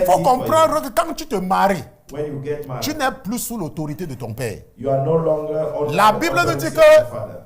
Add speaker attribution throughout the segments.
Speaker 1: Il faut comprendre que quand tu te maries,
Speaker 2: when you get married,
Speaker 1: tu n'es plus sous l'autorité de ton père.
Speaker 2: you are no longer under
Speaker 1: La
Speaker 2: the
Speaker 1: Bible nous
Speaker 2: authority
Speaker 1: dit
Speaker 2: of your father.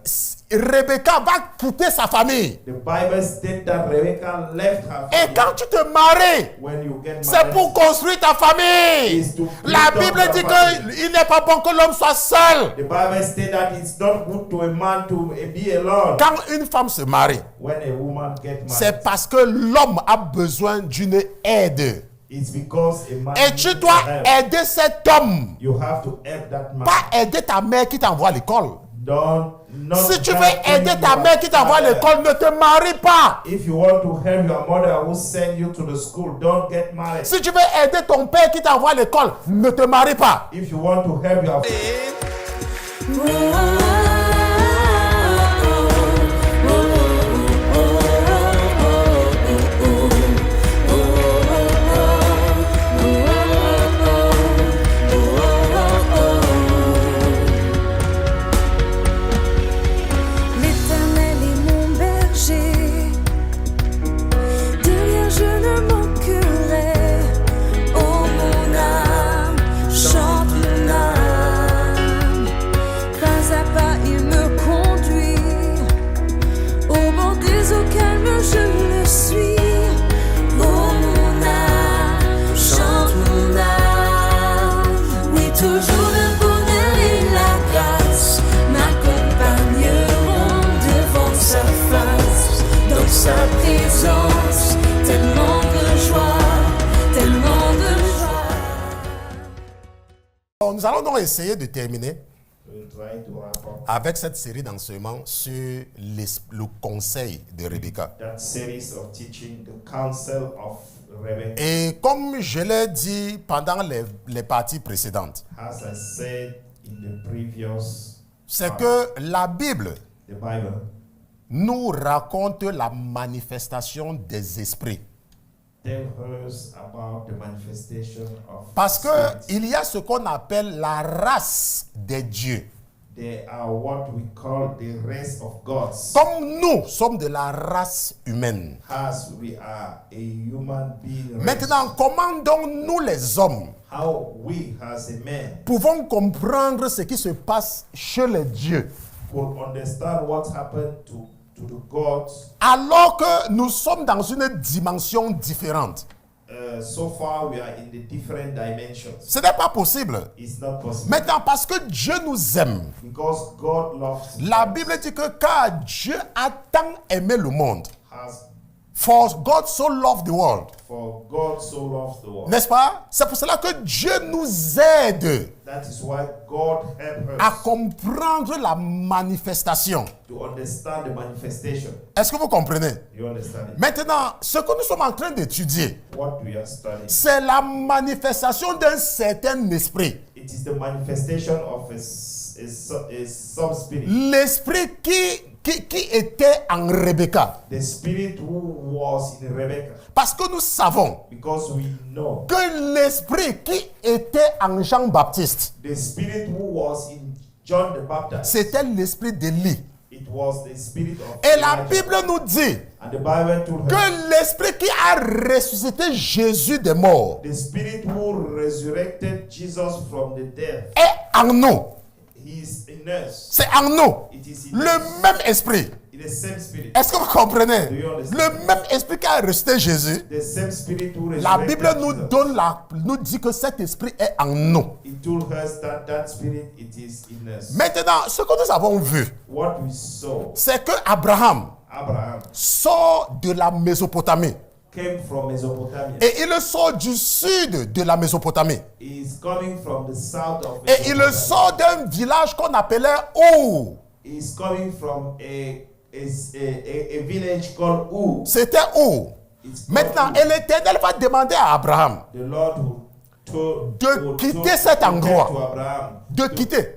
Speaker 1: que Rebecca va quitter sa famille.
Speaker 2: The Bible states that Rebecca left her
Speaker 1: Et
Speaker 2: family.
Speaker 1: quand tu te maries,
Speaker 2: When you get
Speaker 1: c'est
Speaker 2: married,
Speaker 1: pour construire ta famille.
Speaker 2: is to
Speaker 1: La
Speaker 2: build up
Speaker 1: Bible
Speaker 2: your
Speaker 1: dit
Speaker 2: family.
Speaker 1: qu'il n'est pas bon que l'homme soit seul.
Speaker 2: The Bible states that it's not good to a man to be alone.
Speaker 1: Quand une femme se marie,
Speaker 2: When a woman gets married,
Speaker 1: c'est parce que l'homme a besoin d'une aide.
Speaker 2: it's because a man
Speaker 1: Et tu
Speaker 2: needs
Speaker 1: dois
Speaker 2: help.
Speaker 1: aider cet homme.
Speaker 2: You have to help that man.
Speaker 1: Pas aider ta mère qui t'envoie à l'école.
Speaker 2: Not
Speaker 1: Si tu veux
Speaker 2: help
Speaker 1: aider ta
Speaker 2: your
Speaker 1: mère qui t'envoie à
Speaker 2: father.
Speaker 1: l'école, ne te marie pas.
Speaker 2: If you want to help your mother who send you to the school, don't get married.
Speaker 1: Si tu veux aider ton père qui t'envoie à l'école, ne te marie pas.
Speaker 2: If you want to help your
Speaker 3: L'Éternel est mon berger, de rien je ne manquerai. Oh mon âme, chante mon âme. Pas à pas il me conduit, au bord des eaux calmes je le suis. Oh mon âme, chante mon âme. Oui, toujours le bonheur et la grâce m'accompagneront devant sa face, dans sa présence, tellement de joie, tellement de joie.
Speaker 1: Nous allons donc essayer de terminer
Speaker 2: We'll try to wrap up
Speaker 1: avec cette série d'enseignements sur le conseil de Rebecca.
Speaker 2: that series of teaching, the counsel of Rebecca.
Speaker 1: Et comme je l'ai dit pendant les parties précédentes,
Speaker 2: As I said in the previous,
Speaker 1: c'est que la Bible
Speaker 2: the Bible
Speaker 1: nous raconte la manifestation des esprits.
Speaker 2: tells us about the manifestation of
Speaker 1: Parce
Speaker 2: spirits.
Speaker 1: qu'il y a ce qu'on appelle la race des dieux.
Speaker 2: They are what we call the race of gods.
Speaker 1: Comme nous sommes de la race humaine.
Speaker 2: As we are a human being race.
Speaker 1: Maintenant, comment donc nous les hommes
Speaker 2: How we as a man
Speaker 1: pouvons comprendre ce qui se passe chez les dieux
Speaker 2: could understand what happened to the gods.
Speaker 1: alors que nous sommes dans une dimension différente?
Speaker 2: So far we are in the different dimensions.
Speaker 1: Ce n'est pas possible.
Speaker 2: It's not possible.
Speaker 1: Maintenant, parce que Dieu nous aime,
Speaker 2: Because God loves
Speaker 1: la
Speaker 2: us,
Speaker 1: Bible dit que car Dieu a tant aimé le monde,
Speaker 2: has
Speaker 1: for God so loved the world,
Speaker 2: for God so loves the world.
Speaker 1: n'est-ce pas? C'est pour cela que Dieu nous aide
Speaker 2: That is why God helps
Speaker 1: à
Speaker 2: us
Speaker 1: comprendre la manifestation.
Speaker 2: to understand the manifestation.
Speaker 1: Est-ce que vous comprenez?
Speaker 2: You understand it?
Speaker 1: Maintenant, ce que nous sommes en train d'étudier,
Speaker 2: What we are studying.
Speaker 1: c'est la manifestation d'un certain esprit.
Speaker 2: It is the manifestation of a sub-spirit.
Speaker 1: L'esprit qui était en Rebecca.
Speaker 2: The spirit who was in Rebecca.
Speaker 1: Parce que nous savons
Speaker 2: Because we know
Speaker 1: que l'esprit qui était en Jean-Baptiste,
Speaker 2: the spirit who was in John the Baptist.
Speaker 1: c'était l'esprit d'Élie.
Speaker 2: It was the spirit of
Speaker 1: Et la
Speaker 2: Elijah.
Speaker 1: Bible nous dit
Speaker 2: And the Bible told us
Speaker 1: que l'esprit qui a ressuscité Jésus des morts
Speaker 2: the spirit who resurrected Jesus from the dead.
Speaker 1: est en nous.
Speaker 2: He is in us.
Speaker 1: C'est en nous.
Speaker 2: It is in
Speaker 1: Le
Speaker 2: us.
Speaker 1: même esprit.
Speaker 2: It is the same spirit.
Speaker 1: Est-ce que vous comprenez?
Speaker 2: Do you understand?
Speaker 1: Le même esprit qui a ressuscité Jésus.
Speaker 2: The same spirit who
Speaker 1: La
Speaker 2: resurrected
Speaker 1: Bible nous
Speaker 2: Jesus.
Speaker 1: nous dit que cet esprit est en nous.
Speaker 2: It told us that that spirit it is in us.
Speaker 1: Maintenant, ce que nous avons vu,
Speaker 2: What we saw,
Speaker 1: c'est que Abraham
Speaker 2: Abraham
Speaker 1: sort de la Mésopotamie.
Speaker 2: came from Mesopotamia.
Speaker 1: Et il sort du sud de la Mésopotamie.
Speaker 2: He is coming from the south of
Speaker 1: Et il
Speaker 2: Mesopotamia.
Speaker 1: sort d'un village qu'on appelait Our.
Speaker 2: He is coming from a village called U.
Speaker 1: C'était Our.
Speaker 2: It's called
Speaker 1: Maintenant,
Speaker 2: U.
Speaker 1: et l'Éternel va demander à Abraham
Speaker 2: The Lord who told,
Speaker 1: de
Speaker 2: who
Speaker 1: quitter
Speaker 2: told-
Speaker 1: cet
Speaker 2: who
Speaker 1: endroit.
Speaker 2: said to Abraham
Speaker 1: de quitter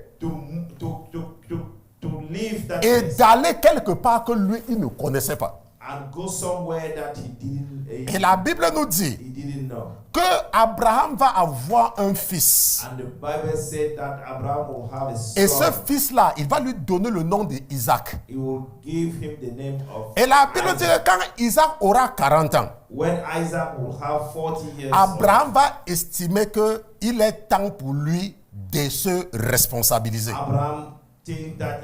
Speaker 2: to leave that
Speaker 1: et
Speaker 2: place
Speaker 1: d'aller quelque part que lui, il ne connaissait pas.
Speaker 2: and go somewhere that
Speaker 1: Et la Bible nous dit
Speaker 2: he didn't know.
Speaker 1: que Abraham va avoir un fils.
Speaker 2: And the Bible said that Abraham will have a
Speaker 1: Et ce
Speaker 2: son.
Speaker 1: fils-là, il va lui donner le nom d'Isaac.
Speaker 2: He will give him the name of
Speaker 1: Et la Bible dit
Speaker 2: Isaac.
Speaker 1: que quand Isaac aura 40 ans,
Speaker 2: When Isaac will have 40 years
Speaker 1: Abraham va estimer qu'il est temps pour lui de se responsabiliser.
Speaker 2: old, Abraham think that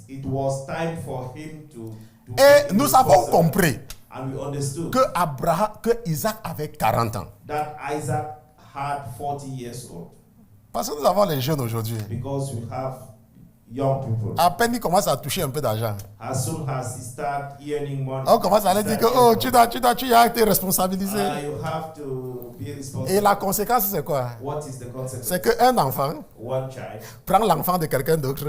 Speaker 2: it was time for him to
Speaker 1: Et
Speaker 2: be
Speaker 1: nous avons
Speaker 2: responsible.
Speaker 1: compris
Speaker 2: And we understood
Speaker 1: que Isaac avait 40 ans.
Speaker 2: that Isaac had 40 years old
Speaker 1: Parce que nous avons les jeunes aujourd'hui.
Speaker 2: because we have young people.
Speaker 1: À peine ils commencent à toucher un peu d'argent,
Speaker 2: As soon as he start earning money,
Speaker 1: on commence à leur dire que oh, tu as été responsabilisé.
Speaker 2: you have to be responsible.
Speaker 1: Et la conséquence, c'est quoi?
Speaker 2: What is the consequence?
Speaker 1: C'est qu'un enfant
Speaker 2: One child
Speaker 1: prend l'enfant de quelqu'un d'autre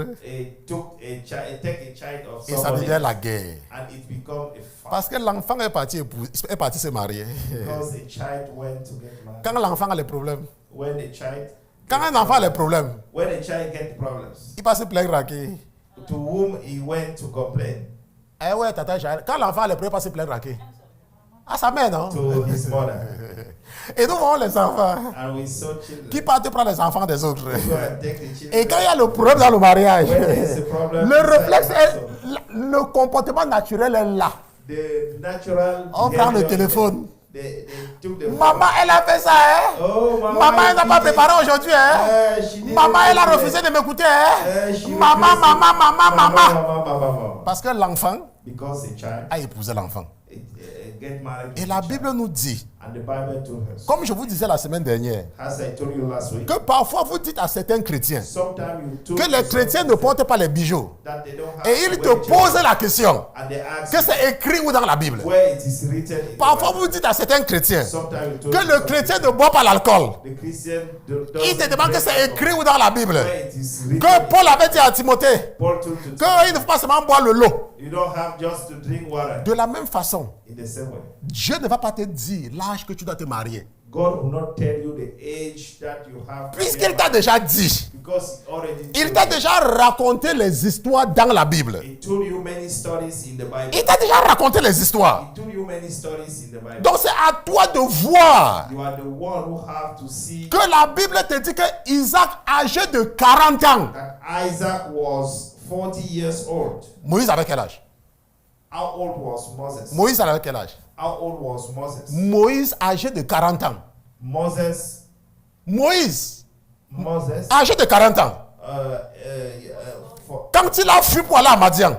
Speaker 2: take a child of
Speaker 1: et ça
Speaker 2: somebody
Speaker 1: devient la guerre.
Speaker 2: and it become a fight
Speaker 1: Parce que l'enfant est parti se marier.
Speaker 2: because a child went to get married.
Speaker 1: Quand l'enfant a les problèmes,
Speaker 2: When a child
Speaker 1: quand un enfant a les problèmes,
Speaker 2: when a child get problems,
Speaker 1: il passe se plaindre à qui?
Speaker 2: to whom he went to complain?
Speaker 1: Eh ouais, tata, quand l'enfant a les problèmes, il passe se plaindre à qui? À sa mère, non?
Speaker 2: To his mother.
Speaker 1: Et nous voyons les enfants
Speaker 2: And we saw children
Speaker 1: qui partent prendre les enfants des autres.
Speaker 2: go and take the children.
Speaker 1: Et quand il y a le problème dans le mariage,
Speaker 2: When there is a problem,
Speaker 1: le réflexe
Speaker 2: inside
Speaker 1: est, le comportement naturel est là.
Speaker 2: the natural
Speaker 1: On prend le
Speaker 2: behavior,
Speaker 1: téléphone.
Speaker 2: they took the
Speaker 1: Maman, elle a fait ça, hein?
Speaker 2: Oh,
Speaker 1: Maman, elle n'a pas préparé aujourd'hui, hein?
Speaker 2: she didn't
Speaker 1: Maman, elle a
Speaker 2: prepare.
Speaker 1: refusé de m'écouter, hein?
Speaker 2: She
Speaker 1: Maman,
Speaker 2: refused to-
Speaker 1: maman.
Speaker 2: Mama.
Speaker 1: Parce que l'enfant
Speaker 2: Because a child
Speaker 1: a épousé l'enfant.
Speaker 2: get married to
Speaker 1: Et la
Speaker 2: a child.
Speaker 1: Bible nous dit,
Speaker 2: And the Bible told us,
Speaker 1: comme je vous disais la semaine dernière,
Speaker 2: as I told you last week,
Speaker 1: que parfois vous dites à certains chrétiens
Speaker 2: sometimes you told
Speaker 1: que les chrétiens ne portent pas les bijoux.
Speaker 2: that they don't have
Speaker 1: Et ils
Speaker 2: to
Speaker 1: te
Speaker 2: wear
Speaker 1: posent
Speaker 2: jewelry.
Speaker 1: la question,
Speaker 2: And they ask
Speaker 1: que c'est écrit où dans la Bible?
Speaker 2: where it is written in
Speaker 1: Parfois
Speaker 2: the
Speaker 1: vous dites à certains chrétiens
Speaker 2: Bible. Sometimes you told
Speaker 1: que le
Speaker 2: some
Speaker 1: chrétien
Speaker 2: people,
Speaker 1: ne boit pas l'alcool.
Speaker 2: the Christian
Speaker 1: Il te demande que c'est écrit où dans la Bible?
Speaker 2: where it is written.
Speaker 1: Que Paul avait dit à Timothée
Speaker 2: Paul told to
Speaker 1: qu'il ne faut pas seulement boire le lot.
Speaker 2: you don't have just to drink water
Speaker 1: De la même façon,
Speaker 2: in the same way.
Speaker 1: Dieu ne va pas te dire l'âge que tu dois te marier.
Speaker 2: God will not tell you the age that you have to
Speaker 1: Puisqu'il
Speaker 2: get
Speaker 1: t'a
Speaker 2: married,
Speaker 1: déjà dit,
Speaker 2: because he already
Speaker 1: il
Speaker 2: told
Speaker 1: t'a
Speaker 2: you.
Speaker 1: déjà raconté les histoires dans la Bible.
Speaker 2: He told you many stories in the Bible.
Speaker 1: Il t'a déjà raconté les histoires.
Speaker 2: He told you many stories in the Bible.
Speaker 1: Donc c'est à toi de voir
Speaker 2: You are the one who have to see
Speaker 1: que la Bible te dit que Isaac, âgé de 40 ans,
Speaker 2: that Isaac was 40 years old.
Speaker 1: Moïse avait quel âge?
Speaker 2: How old was Moses?
Speaker 1: Moïse avait quel âge?
Speaker 2: How old was Moses?
Speaker 1: Moïse, âgé de 40 ans.
Speaker 2: Moses,
Speaker 1: Âgé de 40 ans. Quand il a fui pour aller à Madian,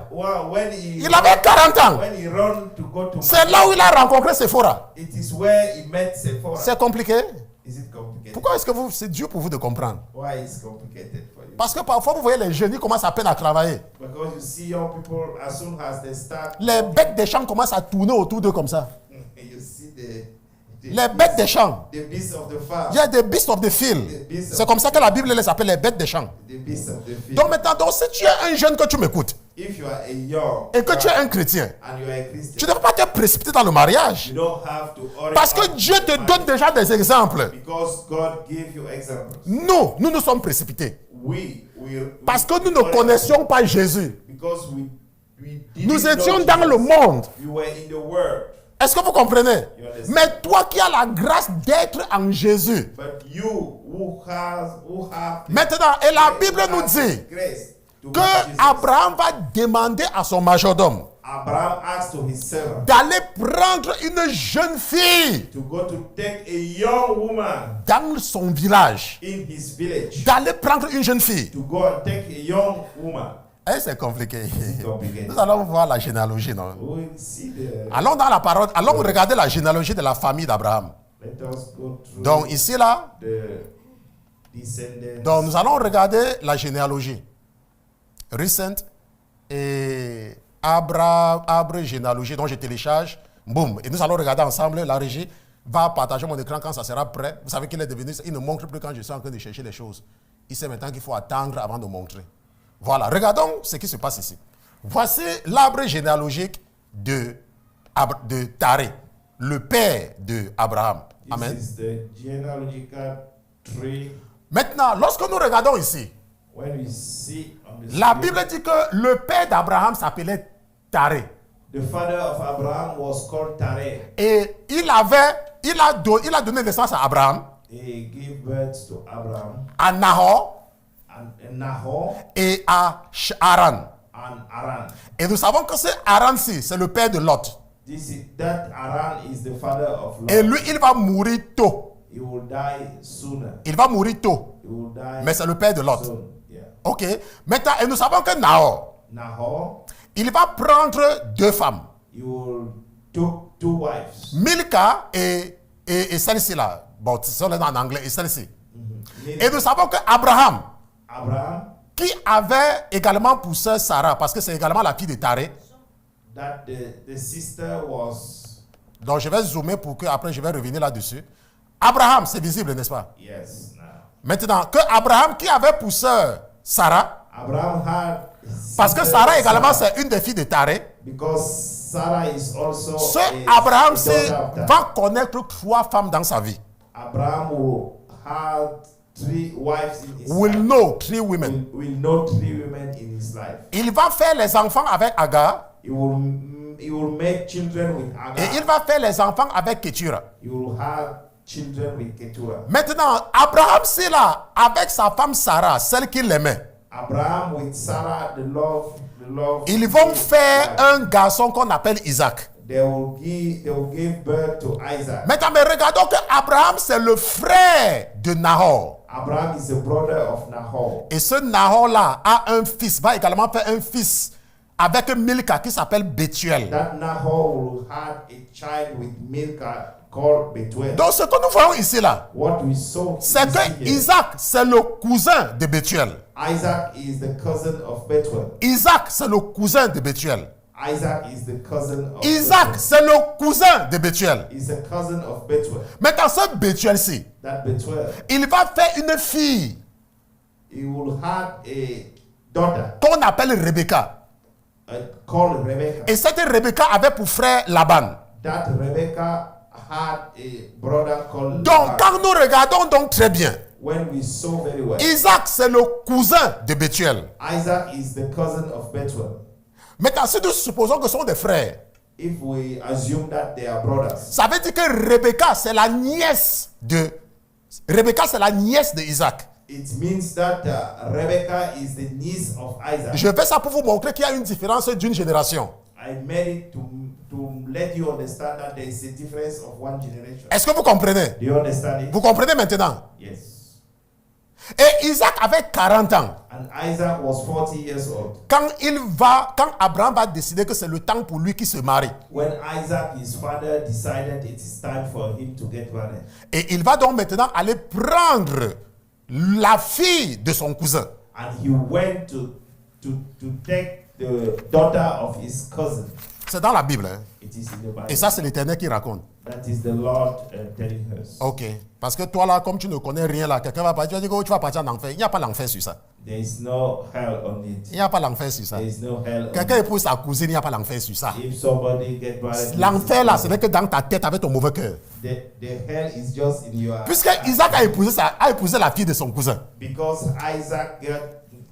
Speaker 1: il avait 40 ans.
Speaker 2: when he run to go to
Speaker 1: C'est là où il a rencontré Séphora.
Speaker 2: it is where he met Sephora.
Speaker 1: C'est compliqué.
Speaker 2: Is it complicated?
Speaker 1: Pourquoi est-ce que c'est dur pour vous de comprendre?
Speaker 2: Why is complicated for you?
Speaker 1: Parce que parfois, vous voyez les jeunes, ils commencent à peine à travailler.
Speaker 2: Because you see young people, as soon as they start,
Speaker 1: Les bêtes des champs commencent à tourner autour d'eux comme ça.
Speaker 2: you see
Speaker 1: Les bêtes des champs.
Speaker 2: the beasts of the farm,
Speaker 1: Il y a des beasts of the field. C'est comme ça que la Bible les appelle les bêtes des champs.
Speaker 2: the beasts of the field.
Speaker 1: Donc maintenant, si tu es un jeune que tu m'écoutes
Speaker 2: If you are a young
Speaker 1: et que tu es un chrétien,
Speaker 2: and you are a
Speaker 1: tu
Speaker 2: Christian,
Speaker 1: ne peux pas te précipiter dans le mariage.
Speaker 2: you don't have to hurry
Speaker 1: Parce que
Speaker 2: up
Speaker 1: Dieu te
Speaker 2: to
Speaker 1: donne déjà des exemples.
Speaker 2: because God gave you examples.
Speaker 1: Nous sommes précipités.
Speaker 2: We
Speaker 1: Parce que nous ne connaissions pas Jésus.
Speaker 2: because we didn't
Speaker 1: Nous étions
Speaker 2: know
Speaker 1: dans le
Speaker 2: Jesus.
Speaker 1: monde.
Speaker 2: We were in the world,
Speaker 1: Est-ce que vous comprenez?
Speaker 2: You understand?
Speaker 1: Mais toi qui as la grâce d'être en Jésus.
Speaker 2: but you who have
Speaker 1: Maintenant, et la Bible nous dit
Speaker 2: grace to
Speaker 1: que
Speaker 2: meet Jesus.
Speaker 1: Abraham va demander à son majordome
Speaker 2: Abraham asked to his servant
Speaker 1: d'aller prendre une jeune fille
Speaker 2: to go to take a young woman
Speaker 1: dans son village.
Speaker 2: in his village,
Speaker 1: D'aller prendre une jeune fille.
Speaker 2: to go and take a young woman.
Speaker 1: Eh, c'est compliqué.
Speaker 2: Complicated.
Speaker 1: Nous allons voir la généalogie, non?
Speaker 2: We will see the.
Speaker 1: Allons dans la parole, allons regarder la généalogie de la famille d'Abraham.
Speaker 2: Let us go through
Speaker 1: Donc ici, là,
Speaker 2: the descendants.
Speaker 1: donc nous allons regarder la généalogie. Recent et Abraham généalogie, dont je télécharge. Boum. Et nous allons regarder ensemble. La régie va partager mon écran quand ça sera prêt. Vous savez qu'il est devenu, il ne montre plus quand je suis en train de chercher les choses. Il sait maintenant qu'il faut attendre avant de montrer. Voilà, regardons ce qui se passe ici. Voici l'arbre généalogique de Taré, le père de Abraham. Amen.
Speaker 2: This is the genealogical tree.
Speaker 1: Maintenant, lorsque nous regardons ici,
Speaker 2: When we see on the
Speaker 1: la
Speaker 2: screen,
Speaker 1: Bible dit que le père d'Abraham s'appelait Taré.
Speaker 2: The father of Abraham was called Tareh.
Speaker 1: Et il a donné naissance à Abraham,
Speaker 2: He gave birth to Abraham
Speaker 1: à Nahor
Speaker 2: and Nahor
Speaker 1: et à Haran.
Speaker 2: and Aran.
Speaker 1: Et nous savons que ce Haran-ci, c'est le père de Lot.
Speaker 2: That Aran is the father of Lot.
Speaker 1: Et lui, il va mourir tôt.
Speaker 2: He will die sooner.
Speaker 1: Il va mourir tôt.
Speaker 2: He will die
Speaker 1: Mais c'est le père de Lot.
Speaker 2: soon. Yeah.
Speaker 1: Ok. Maintenant, et nous savons que Nahor,
Speaker 2: Nahor,
Speaker 1: il va prendre 2 femmes.
Speaker 2: he will took 2 wives.
Speaker 1: Milka et celle-ci là. Bon, c'est en anglais, et celle-ci. Et nous savons que Abraham,
Speaker 2: Abraham,
Speaker 1: qui avait également pour sœur Sarah, parce que c'est également la fille de Taré.
Speaker 2: that the sister was,
Speaker 1: Donc je vais zoomer pour que après je vais revenir là-dessus. Abraham, c'est visible, n'est-ce pas?
Speaker 2: yes, now.
Speaker 1: Maintenant, que Abraham qui avait pour sœur Sarah,
Speaker 2: Abraham had
Speaker 1: parce que
Speaker 2: sister
Speaker 1: Sarah également
Speaker 2: Sarah,
Speaker 1: c'est une des filles de Taré.
Speaker 2: because Sarah is also
Speaker 1: Ce
Speaker 2: a
Speaker 1: Abraham
Speaker 2: daughter of Tareh.
Speaker 1: va connaître 3 femmes dans sa vie.
Speaker 2: Abraham will have 3 wives in his
Speaker 1: Will
Speaker 2: life.
Speaker 1: know 3 women.
Speaker 2: Will know 3 women in his life.
Speaker 1: Il va faire les enfants avec Agar
Speaker 2: He will make children with
Speaker 1: et il
Speaker 2: Agar.
Speaker 1: va faire les enfants avec Ketura.
Speaker 2: He will have children with Keturah.
Speaker 1: Maintenant, Abraham c'est là avec sa femme Sarah, celle qu'il aimait.
Speaker 2: Abraham with Sarah, the love.
Speaker 1: Ils vont faire un garçon qu'on appelle Isaac.
Speaker 2: They will give birth to Isaac.
Speaker 1: Maintenant, mais regardons que Abraham c'est le frère de Nahor.
Speaker 2: Abraham is the brother of Nahor.
Speaker 1: Et ce Nahor-là a un fils, va également faire un fils avec Milka qui s'appelle Bethuel.
Speaker 2: That Nahor will have a child with Milcah called Bethuel.
Speaker 1: Donc ce que nous voyons ici là,
Speaker 2: What we saw
Speaker 1: c'est que
Speaker 2: here,
Speaker 1: Isaac c'est le cousin de Bethuel.
Speaker 2: Isaac is the cousin of Bethuel.
Speaker 1: Isaac c'est le cousin de Bethuel.
Speaker 2: Isaac is the cousin of
Speaker 1: Isaac
Speaker 2: Bethuel.
Speaker 1: c'est le cousin de Bethuel.
Speaker 2: Is the cousin of Bethuel.
Speaker 1: Maintenant ce Bethuel-ci,
Speaker 2: That Bethuel,
Speaker 1: il va faire une fille
Speaker 2: he will have a daughter
Speaker 1: qu'on appelle Rebecca.
Speaker 2: called Rebecca.
Speaker 1: Et cette Rebecca avait pour frère Laban.
Speaker 2: That Rebecca had a brother called
Speaker 1: Donc
Speaker 2: Laban.
Speaker 1: quand nous regardons donc très bien,
Speaker 2: When we saw very well,
Speaker 1: Isaac c'est le cousin de Bethuel.
Speaker 2: Isaac is the cousin of Bethuel.
Speaker 1: Maintenant si nous supposons que ce sont des frères,
Speaker 2: If we assume that they are brothers,
Speaker 1: ça veut dire que Rebecca c'est la nièce de Isaac.
Speaker 2: it means that Rebecca is the niece of Isaac.
Speaker 1: Je fais ça pour vous montrer qu'il y a une différence d'une génération.
Speaker 2: I made it to let you understand that there is a difference of one generation.
Speaker 1: Est-ce que vous comprenez?
Speaker 2: Do you understand it?
Speaker 1: Vous comprenez maintenant?
Speaker 2: Yes.
Speaker 1: Et Isaac avait 40 ans.
Speaker 2: And Isaac was 40 years old.
Speaker 1: Quand Abraham va décider que c'est le temps pour lui qui se marie.
Speaker 2: When Isaac, his father, decided it is time for him to get married.
Speaker 1: Et il va donc maintenant aller prendre la fille de son cousin.
Speaker 2: And he went to take the daughter of his cousin.
Speaker 1: C'est dans la Bible. Hein?
Speaker 2: It is in the Bible.
Speaker 1: Et ça, c'est l'Éternel qui raconte.
Speaker 2: That is the Lord telling us.
Speaker 1: Ok. Parce que toi là, comme tu ne connais rien là, quelqu'un va partir, tu vas dire que tu vas partir en enfer. Il n'y a pas l'enfer sur ça.
Speaker 2: There is no hell on it.
Speaker 1: Il n'y a pas l'enfer sur ça.
Speaker 2: There is no hell on
Speaker 1: Quelqu'un
Speaker 2: it.
Speaker 1: épouse sa cousine, il n'y a pas l'enfer sur ça.
Speaker 2: If somebody get married,
Speaker 1: L'enfer là, ce n'est que dans ta tête avec ton mauvais cœur.
Speaker 2: the hell is just in your
Speaker 1: Puisque Isaac a épousé la fille de son cousin.
Speaker 2: because Isaac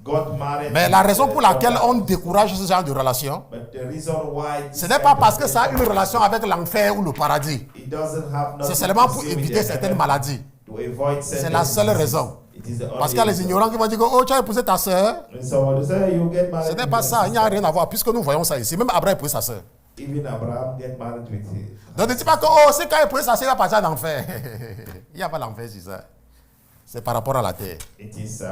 Speaker 2: got married.
Speaker 1: Mais la raison pour laquelle on décourage ce genre de relation,
Speaker 2: But the reason why
Speaker 1: ce n'est pas parce que ça a une relation avec l'enfer ou le paradis.
Speaker 2: it doesn't have nothing
Speaker 1: C'est seulement
Speaker 2: to
Speaker 1: pour
Speaker 2: do with
Speaker 1: éviter
Speaker 2: the
Speaker 1: certaines
Speaker 2: heaven,
Speaker 1: maladies.
Speaker 2: to avoid
Speaker 1: C'est
Speaker 2: certain
Speaker 1: la seule
Speaker 2: diseases.
Speaker 1: raison.
Speaker 2: It is the
Speaker 1: Parce
Speaker 2: only
Speaker 1: qu'il y a les
Speaker 2: reason.
Speaker 1: ignorants qui vont dire que, oh, tu as épousé ta soeur.
Speaker 2: When somebody say you get married,
Speaker 1: Ce n'est pas ça, il n'y a rien à voir, puisque nous voyons ça ici. Même Abraham a épousé sa soeur.
Speaker 2: Even Abraham get married with him.
Speaker 1: Donc ne dis pas que, oh, c'est quand il a épousé sa soeur, il va partir en enfer. Il n'y a pas l'enfer sur ça. C'est par rapport à la terre.
Speaker 2: It is,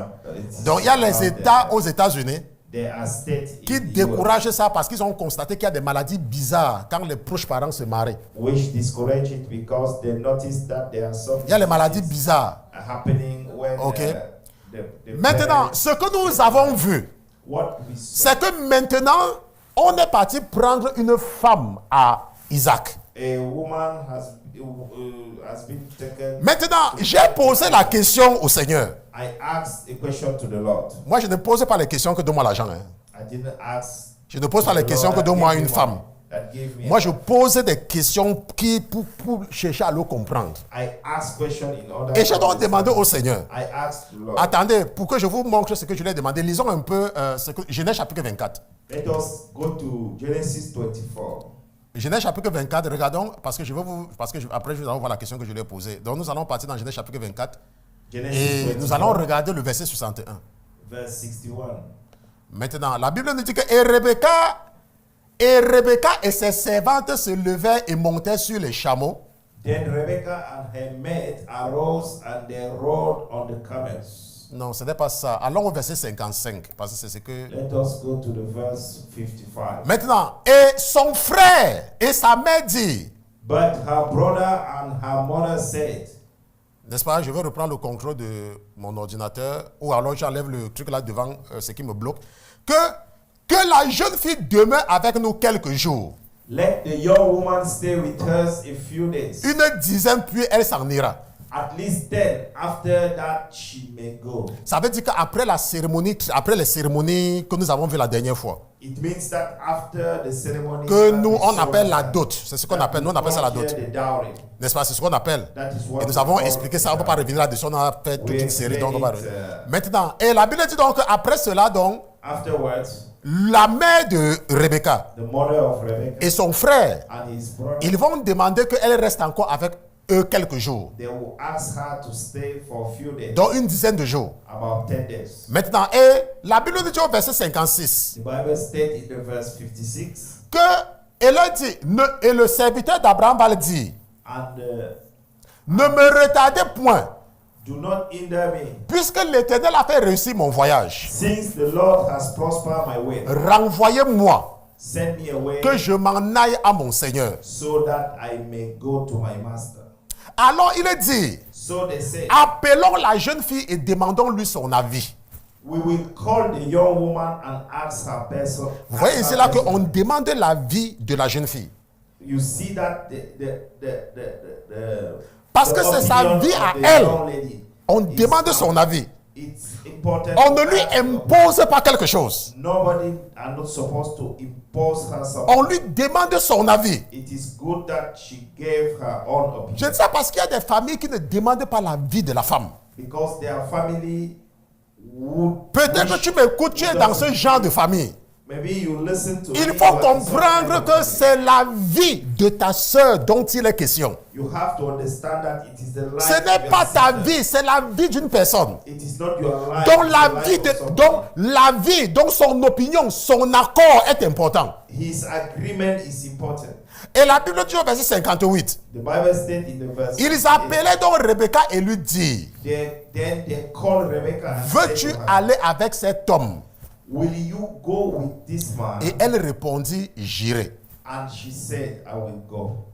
Speaker 1: Donc il y a les États aux États-Unis
Speaker 2: There are states
Speaker 1: qui
Speaker 2: in the US
Speaker 1: découragent ça parce qu'ils ont constaté qu'il y a des maladies bizarres quand les proches parents se marient.
Speaker 2: which discourage it because they notice that there are some
Speaker 1: Il y a les maladies
Speaker 2: diseases
Speaker 1: bizarres.
Speaker 2: happening when
Speaker 1: Okay.
Speaker 2: the
Speaker 1: Maintenant,
Speaker 2: parents-
Speaker 1: ce que nous avons vu,
Speaker 2: what we saw,
Speaker 1: c'est que maintenant, on est parti prendre une femme à Isaac.
Speaker 2: a woman has been taken.
Speaker 1: Maintenant, j'ai posé la question au Seigneur.
Speaker 2: I asked a question to the Lord.
Speaker 1: Moi, je ne pose pas les questions que donne-moi l'argent. Hein.
Speaker 2: I didn't ask.
Speaker 1: Je ne pose pas les
Speaker 2: the
Speaker 1: questions
Speaker 2: Lord
Speaker 1: que
Speaker 2: that
Speaker 1: donne-moi
Speaker 2: gave
Speaker 1: une
Speaker 2: me
Speaker 1: femme.
Speaker 2: money, that gave me
Speaker 1: Moi, je pose des questions pour chercher à le comprendre.
Speaker 2: I asked question in order.
Speaker 1: Et j'ai
Speaker 2: to
Speaker 1: donc
Speaker 2: understand.
Speaker 1: demandé au Seigneur.
Speaker 2: I asked the Lord.
Speaker 1: Attendez, pour que je vous montre ce que je lui ai demandé, lisons un peu ce que, Genèse chapitre 24.
Speaker 2: Let us go to Genesis 24.
Speaker 1: Genèse chapitre 24, regardons, parce que après je vais vous voir la question que je lui ai posée. Donc nous allons partir dans Genèse chapitre 24
Speaker 2: Genesis
Speaker 1: et
Speaker 2: 24,
Speaker 1: nous allons regarder le verset 61.
Speaker 2: verse 61.
Speaker 1: Maintenant, la Bible nous dit que et Rebecca et ses servantes se levaient et montaient sur les chameaux.
Speaker 2: Then Rebekah and her maid arose and they rode on the camels.
Speaker 1: Non, ce n'est pas ça. Allons au verset 55, parce que c'est ce que...
Speaker 2: Let us go to the verse 55.
Speaker 1: Maintenant, et son frère et sa mère dit,
Speaker 2: But her brother and her mother said,
Speaker 1: n'est-ce pas, je vais reprendre le contrôle de mon ordinateur, ou alors j'enlève le truc là devant, ce qui me bloque, que la jeune fille demeure avec nous quelques jours,
Speaker 2: Let the young woman stay with us a few days.
Speaker 1: une dizaine, puis elle s'en ira.
Speaker 2: At least then, after that, she may go.
Speaker 1: Ça veut dire qu'après les cérémonies que nous avons vues la dernière fois,
Speaker 2: It means that after the ceremony,
Speaker 1: que
Speaker 2: that
Speaker 1: nous,
Speaker 2: we
Speaker 1: on
Speaker 2: saw
Speaker 1: appelle la
Speaker 2: that-
Speaker 1: dot, c'est ce qu'on
Speaker 2: that
Speaker 1: appelle, nous on
Speaker 2: we
Speaker 1: appelle ça la
Speaker 2: call
Speaker 1: dot.
Speaker 2: here the dowry.
Speaker 1: N'est-ce pas, c'est ce qu'on appelle.
Speaker 2: That is what
Speaker 1: Et nous
Speaker 2: we
Speaker 1: avons
Speaker 2: call
Speaker 1: expliqué
Speaker 2: the
Speaker 1: ça, on ne peut pas
Speaker 2: dowry.
Speaker 1: revenir là-dessus, on a fait toute
Speaker 2: We
Speaker 1: une série. Donc on va
Speaker 2: explain it,
Speaker 1: Maintenant, et la Bible dit donc, après cela, donc,
Speaker 2: Afterwards,
Speaker 1: la mère de Rebecca
Speaker 2: the mother of Rebekah
Speaker 1: et son frère,
Speaker 2: and his brother,
Speaker 1: ils vont demander qu'elle reste encore avec eux quelques jours,
Speaker 2: they will ask her to stay for a few days,
Speaker 1: donc une dizaine de jours.
Speaker 2: about 10 days.
Speaker 1: Maintenant, et la Bible dit au verset 56
Speaker 2: The Bible states in the verse 56,
Speaker 1: que, elle a dit, et le serviteur d'Abraham va le dire,
Speaker 2: and
Speaker 1: ne me retardez point,
Speaker 2: do not hinder me,
Speaker 1: puisque l'Éternel a fait réussir mon voyage.
Speaker 2: since the Lord has prospered my way.
Speaker 1: Renvoyez-moi,
Speaker 2: Send me away
Speaker 1: que je m'en aille à mon Seigneur.
Speaker 2: so that I may go to my master.
Speaker 1: Alors il dit,
Speaker 2: So they say,
Speaker 1: appelons la jeune fille et demandons-lui son avis.
Speaker 2: we will call the young woman and ask her person.
Speaker 1: Vous voyez
Speaker 2: ask
Speaker 1: ici
Speaker 2: her
Speaker 1: là
Speaker 2: person.
Speaker 1: qu'on demande l'avis de la jeune fille.
Speaker 2: You see that
Speaker 1: Parce que
Speaker 2: the
Speaker 1: c'est sa
Speaker 2: opinion
Speaker 1: vie
Speaker 2: of
Speaker 1: à
Speaker 2: the
Speaker 1: elle.
Speaker 2: young lady
Speaker 1: On
Speaker 2: is
Speaker 1: demande son avis.
Speaker 2: It's important.
Speaker 1: On ne
Speaker 2: to
Speaker 1: lui
Speaker 2: ask her.
Speaker 1: impose pas quelque chose.
Speaker 2: Nobody are not supposed to impose her something.
Speaker 1: On lui demande son avis.
Speaker 2: It is good that she gave her own opinion.
Speaker 1: Je dis ça parce qu'il y a des familles qui ne demandent pas l'avis de la femme.
Speaker 2: Because their family would.
Speaker 1: Peut-être que tu m'écoutes, tu es dans ce genre de famille.
Speaker 2: Maybe you listen to.
Speaker 1: Il
Speaker 2: me,
Speaker 1: faut
Speaker 2: but it's
Speaker 1: comprendre
Speaker 2: not
Speaker 1: que
Speaker 2: kind of
Speaker 1: c'est la vie de ta sœur dont il est question.
Speaker 2: You have to understand that it is the life.
Speaker 1: Ce
Speaker 2: of
Speaker 1: n'est
Speaker 2: your
Speaker 1: pas ta
Speaker 2: sister.
Speaker 1: vie, c'est la vie d'une personne.
Speaker 2: It is not your life.
Speaker 1: Donc
Speaker 2: it's
Speaker 1: la
Speaker 2: the
Speaker 1: vie,
Speaker 2: life of someone.
Speaker 1: donc la vie, donc son opinion, son accord est important.
Speaker 2: His agreement is important.
Speaker 1: Et la Bible dit au verset 58,
Speaker 2: The Bible states in the verse.
Speaker 1: ils appelaient donc Rebecca et lui dirent,
Speaker 2: Then they called Rebecca and
Speaker 1: veux-tu
Speaker 2: said to her,
Speaker 1: aller avec cet homme?
Speaker 2: will you go with this man?
Speaker 1: Et elle répondit, j'irai.
Speaker 2: And she said, I will go.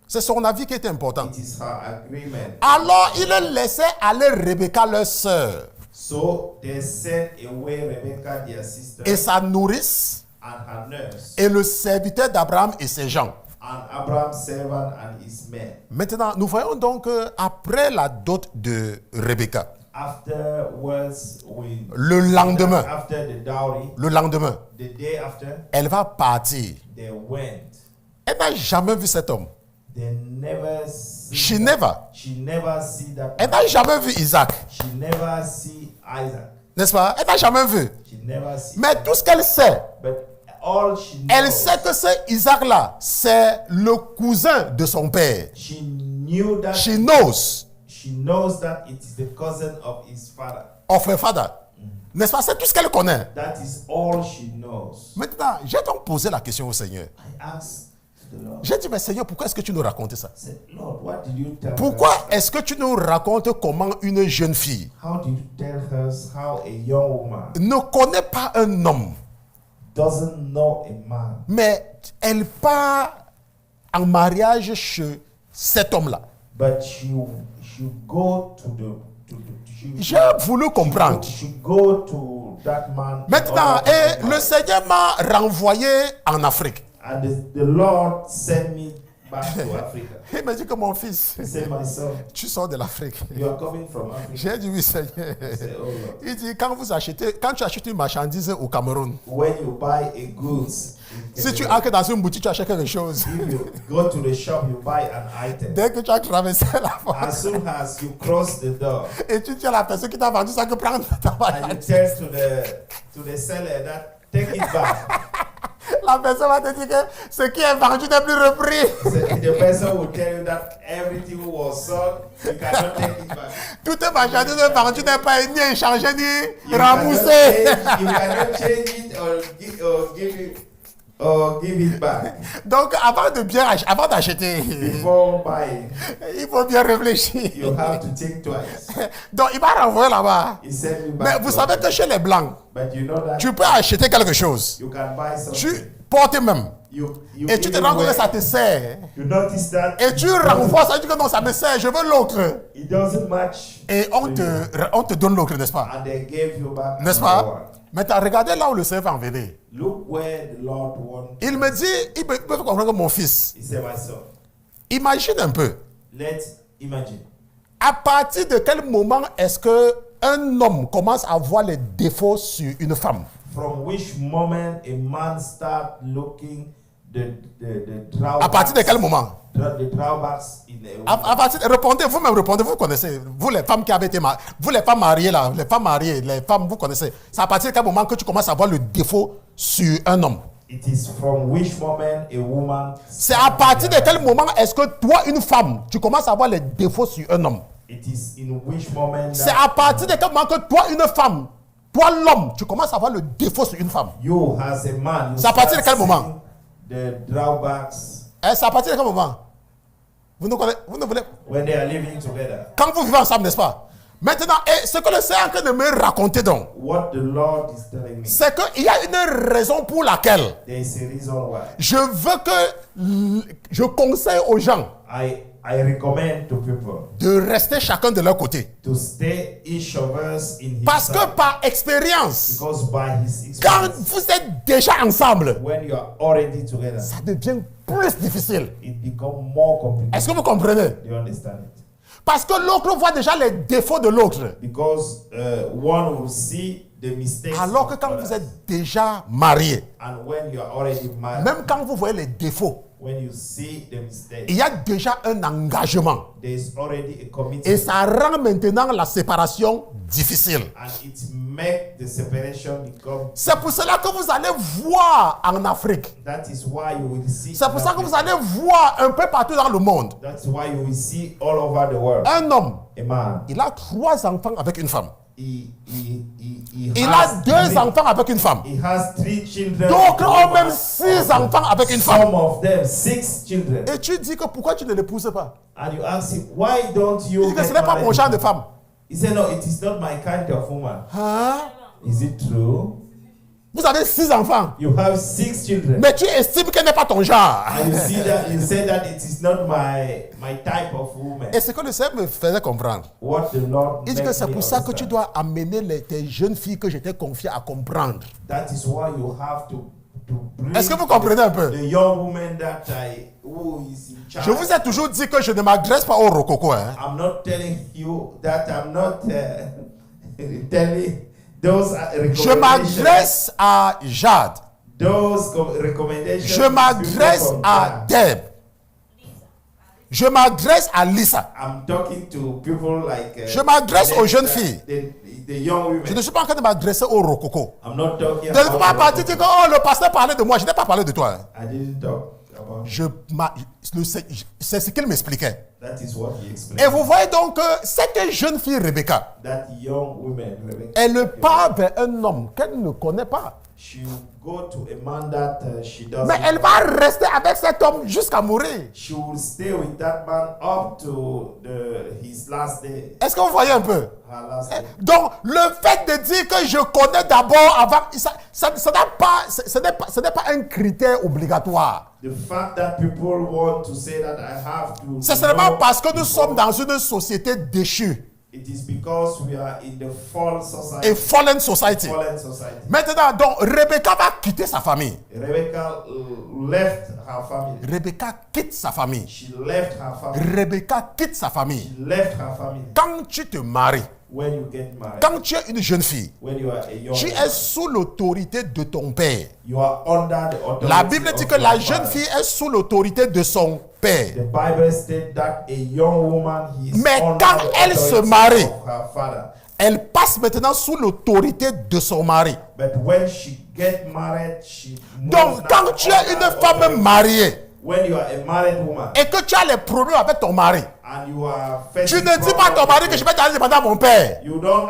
Speaker 1: C'est son avis qui est important.
Speaker 2: It is her agreement.
Speaker 1: Alors il laissait aller Rebecca, leur sœur,
Speaker 2: So they sent away Rebecca, their sister,
Speaker 1: et sa nourrice,
Speaker 2: and her nurse,
Speaker 1: et le serviteur d'Abraham et ses gens.
Speaker 2: and Abraham's servant and his men.
Speaker 1: Maintenant, nous voyons donc après la dot de Rebecca,
Speaker 2: Afterwards, we
Speaker 1: le lendemain,
Speaker 2: after the dowry,
Speaker 1: the
Speaker 2: day after,
Speaker 1: elle va partir.
Speaker 2: they went.
Speaker 1: Elle n'a jamais vu cet homme.
Speaker 2: They never see
Speaker 1: She never.
Speaker 2: She never see that.
Speaker 1: Elle n'a jamais vu Isaac.
Speaker 2: She never see Isaac.
Speaker 1: N'est-ce pas? Elle n'a jamais vu.
Speaker 2: She never see.
Speaker 1: Mais tout ce qu'elle sait,
Speaker 2: But all she knows,
Speaker 1: elle sait que ce Isaac-là, c'est le cousin de son père.
Speaker 2: she knew that.
Speaker 1: She knows
Speaker 2: She knows that it is the cousin of his father.
Speaker 1: of her father. N'est-ce pas? C'est tout ce qu'elle connaît.
Speaker 2: That is all she knows.
Speaker 1: Maintenant, j'ai donc posé la question au Seigneur.
Speaker 2: I asked the Lord.
Speaker 1: J'ai dit, mais Seigneur, pourquoi est-ce que tu nous racontes ça?
Speaker 2: I said, Lord, what did you tell
Speaker 1: Pourquoi
Speaker 2: us?
Speaker 1: est-ce que tu nous racontes comment une jeune fille
Speaker 2: How did you tell us how a young woman
Speaker 1: ne connaît pas un homme,
Speaker 2: doesn't know a man,
Speaker 1: mais elle part en mariage chez cet homme-là?
Speaker 2: but she go to the
Speaker 1: J'ai voulu comprendre.
Speaker 2: she go to that man.
Speaker 1: Maintenant, et le Seigneur m'a renvoyé en Afrique.
Speaker 2: And the Lord sent me back to Africa.
Speaker 1: Il m'a dit que mon fils,
Speaker 2: He said, my son,
Speaker 1: tu sors de l'Afrique.
Speaker 2: you are coming from Africa.
Speaker 1: J'ai dit oui, Seigneur.
Speaker 2: I said, oh Lord.
Speaker 1: Il dit, quand tu achètes une marchandise au Cameroun,
Speaker 2: When you buy a goods,
Speaker 1: si tu entres dans une boutique, tu achètes quelque chose.
Speaker 2: if you go to the shop, you buy an item.
Speaker 1: Dès que tu as traversé la porte
Speaker 2: As soon as you cross the door,
Speaker 1: et tu dis à la personne qui t'a vendu ça que prendre ta
Speaker 2: and you
Speaker 1: marchandise.
Speaker 2: tell to the seller that take it back.
Speaker 1: La personne va te dire que ce qui est vendu n'est plus repris.
Speaker 2: The person will tell you that everything was sold, you cannot take it back.
Speaker 1: Toute marchandise vendue n'est pas ni échangée ni
Speaker 2: You cannot
Speaker 1: remboursée.
Speaker 2: change it or give it back.
Speaker 1: Donc, avant d'acheter,
Speaker 2: Before buying,
Speaker 1: il faut bien réfléchir.
Speaker 2: you have to think twice.
Speaker 1: Donc, il va renvoyer là-bas.
Speaker 2: He sent me
Speaker 1: Mais
Speaker 2: back.
Speaker 1: vous savez que chez les Blancs,
Speaker 2: But you know that
Speaker 1: tu peux acheter quelque chose.
Speaker 2: you can buy something.
Speaker 1: Tu portes même.
Speaker 2: You
Speaker 1: Et tu te
Speaker 2: even
Speaker 1: rends compte
Speaker 2: wear-
Speaker 1: que ça te sert.
Speaker 2: You notice that
Speaker 1: Et tu renvoies, ça dit que non, ça me sert, je veux l'autre.
Speaker 2: it doesn't match.
Speaker 1: Et on te donne l'autre, n'est-ce pas?
Speaker 2: And they gave you back.
Speaker 1: N'est-ce
Speaker 2: another
Speaker 1: pas?
Speaker 2: one.
Speaker 1: Maintenant, regardez là où le Seigneur va en venir.
Speaker 2: Look where the Lord wants.
Speaker 1: Il me dit, il peut comprendre que mon fils,
Speaker 2: He said, my son,
Speaker 1: imagine un peu,
Speaker 2: let's imagine.
Speaker 1: à partir de quel moment est-ce qu'un homme commence à voir les défauts sur une femme?
Speaker 2: From which moment a man start looking the drawbacks.
Speaker 1: À partir de quel moment?
Speaker 2: The drawbacks in a woman.
Speaker 1: À partir, répondez, vous-même répondez, vous connaissez, vous les femmes qui avez été mariées, vous les femmes mariées là, les femmes mariées, les femmes, vous connaissez. C'est à partir de quel moment que tu commences à voir le défaut sur un homme?
Speaker 2: It is from which moment a woman.
Speaker 1: C'est à partir de quel moment est-ce que toi, une femme, tu commences à voir les défauts sur un homme?
Speaker 2: It is in which moment.
Speaker 1: C'est à partir de quel moment que toi, une femme, toi, l'homme, tu commences à voir le défaut sur une femme?
Speaker 2: You as a man. You
Speaker 1: C'est à partir de
Speaker 2: start
Speaker 1: quel moment?
Speaker 2: seeing The drawbacks
Speaker 1: C'est à partir de quel moment? Vous ne voulez...
Speaker 2: when they are living together.
Speaker 1: Quand vous vivez ensemble, n'est-ce pas? Maintenant, et ce que le Seigneur est en train de me raconter donc,
Speaker 2: What the Lord is telling me.
Speaker 1: c'est qu'il y a une raison pour laquelle
Speaker 2: There is a reason why.
Speaker 1: je veux que je conseille aux gens
Speaker 2: I recommend to people
Speaker 1: de rester chacun de leur côté.
Speaker 2: to stay each of us in his
Speaker 1: Parce que
Speaker 2: side.
Speaker 1: par expérience,
Speaker 2: Because by his
Speaker 1: quand
Speaker 2: experience,
Speaker 1: vous êtes déjà ensemble,
Speaker 2: when you are already together,
Speaker 1: ça devient plus difficile.
Speaker 2: it becomes more complicated.
Speaker 1: Est-ce que vous comprenez?
Speaker 2: Do you understand it?
Speaker 1: Parce que l'autre voit déjà les défauts de l'autre.
Speaker 2: Because one will see the mistakes.
Speaker 1: Alors que
Speaker 2: of
Speaker 1: quand
Speaker 2: others.
Speaker 1: vous êtes déjà marié,
Speaker 2: And when you are already married,
Speaker 1: même quand vous voyez les défauts,
Speaker 2: when you see the mistakes,
Speaker 1: il y a déjà un engagement.
Speaker 2: there is already a
Speaker 1: Et
Speaker 2: commitment.
Speaker 1: ça rend maintenant la séparation difficile.
Speaker 2: And it makes the separation become.
Speaker 1: C'est pour cela que vous allez voir en Afrique.
Speaker 2: That is why you will see.
Speaker 1: C'est pour ça que vous allez voir un peu partout dans le monde.
Speaker 2: That's why you will see all over the world.
Speaker 1: Un homme,
Speaker 2: A man.
Speaker 1: il a 3 enfants avec une femme. Il
Speaker 2: has
Speaker 1: a 2
Speaker 2: three-
Speaker 1: enfants avec une femme.
Speaker 2: He has 3 children.
Speaker 1: D'autres ont même 6 enfants avec une femme.
Speaker 2: Some of them 6 children.
Speaker 1: Et tu dis que pourquoi tu ne l'épouses pas?
Speaker 2: And you ask him, why don't
Speaker 1: Il
Speaker 2: you
Speaker 1: dit que
Speaker 2: get
Speaker 1: ce n'est pas
Speaker 2: married?
Speaker 1: mon genre de femme.
Speaker 2: He said, no, it is not my kind of woman.
Speaker 1: Hein?
Speaker 2: Is it true?
Speaker 1: Vous avez 6 enfants.
Speaker 2: You have 6 children.
Speaker 1: Mais tu estimes qu'elle n'est pas ton genre.
Speaker 2: And you see that you say that it is not my type of woman.
Speaker 1: Et ce que le Seigneur me faisait comprendre.
Speaker 2: What the Lord
Speaker 1: Il dit que
Speaker 2: made
Speaker 1: c'est
Speaker 2: me
Speaker 1: pour ça que tu
Speaker 2: understand.
Speaker 1: dois amener tes jeunes filles que je t'ai confiées à comprendre.
Speaker 2: That is why you have to bring
Speaker 1: Est-ce que vous comprenez un peu?
Speaker 2: the young woman who is in charge.
Speaker 1: Je vous ai toujours dit que je ne m'adresse pas au rococo. Hein.
Speaker 2: I'm not telling you that I'm not telling those
Speaker 1: Je
Speaker 2: recommendations.
Speaker 1: m'adresse à Jade.
Speaker 2: Those recommendations.
Speaker 1: Je m'adresse à Deb. Je m'adresse à Lisa.
Speaker 2: I'm talking to people like.
Speaker 1: Je m'adresse aux jeunes filles.
Speaker 2: The young women.
Speaker 1: Je ne suis pas en train de m'adresser au rococo.
Speaker 2: I'm not talking
Speaker 1: Ne
Speaker 2: about.
Speaker 1: pas partir dire que oh, le pasteur parlait de moi. Je n'ai pas parlé de toi. Hein.
Speaker 2: I didn't talk about.
Speaker 1: C'est ce qu'il m'expliquait.
Speaker 2: That is what he explained.
Speaker 1: Et vous voyez donc que cette jeune fille Rebecca,
Speaker 2: That young woman, Rebecca,
Speaker 1: elle part vers un homme qu'elle ne connaît pas.
Speaker 2: she will go to a man that she doesn't.
Speaker 1: Mais elle va rester avec cet homme jusqu'à mourir.
Speaker 2: She will stay with that man up to his last day.
Speaker 1: Est-ce que vous voyez un peu?
Speaker 2: Her last day.
Speaker 1: Donc, le fait de dire que je connais d'abord avant, ce n'est pas un critère obligatoire.
Speaker 2: The fact that people want to say that I have to.
Speaker 1: C'est seulement
Speaker 2: know
Speaker 1: parce que nous
Speaker 2: before,
Speaker 1: sommes dans une société déchue.
Speaker 2: It is because we are in the fallen society.
Speaker 1: A fallen society.
Speaker 2: Fallen society.
Speaker 1: Maintenant, donc, Rebecca va quitter sa famille.
Speaker 2: Rebecca left her family.
Speaker 1: Rebecca quitte sa famille.
Speaker 2: She left her family.
Speaker 1: Rebecca quitte sa famille.
Speaker 2: She left her family.
Speaker 1: Quand tu te maries,
Speaker 2: When you get married,
Speaker 1: quand tu es une jeune fille,
Speaker 2: when you are a young
Speaker 1: tu
Speaker 2: woman,
Speaker 1: es sous l'autorité de ton père.
Speaker 2: you are under the authority
Speaker 1: La Bible dit
Speaker 2: of
Speaker 1: que la
Speaker 2: your
Speaker 1: jeune
Speaker 2: father.
Speaker 1: fille est sous l'autorité de son père.
Speaker 2: The Bible states that a young woman is
Speaker 1: Mais
Speaker 2: under
Speaker 1: quand
Speaker 2: the
Speaker 1: elle se
Speaker 2: authority
Speaker 1: marie,
Speaker 2: of her father.
Speaker 1: elle passe maintenant sous l'autorité de son mari.
Speaker 2: But when she get married, she moves
Speaker 1: Donc,
Speaker 2: now
Speaker 1: quand tu es
Speaker 2: under
Speaker 1: une femme
Speaker 2: authority.
Speaker 1: mariée
Speaker 2: When you are a married woman
Speaker 1: et que tu as les problèmes avec ton mari,
Speaker 2: and you are
Speaker 1: tu
Speaker 2: facing
Speaker 1: ne dis pas à ton mari que je vais t'aller demander à mon père.
Speaker 2: you don't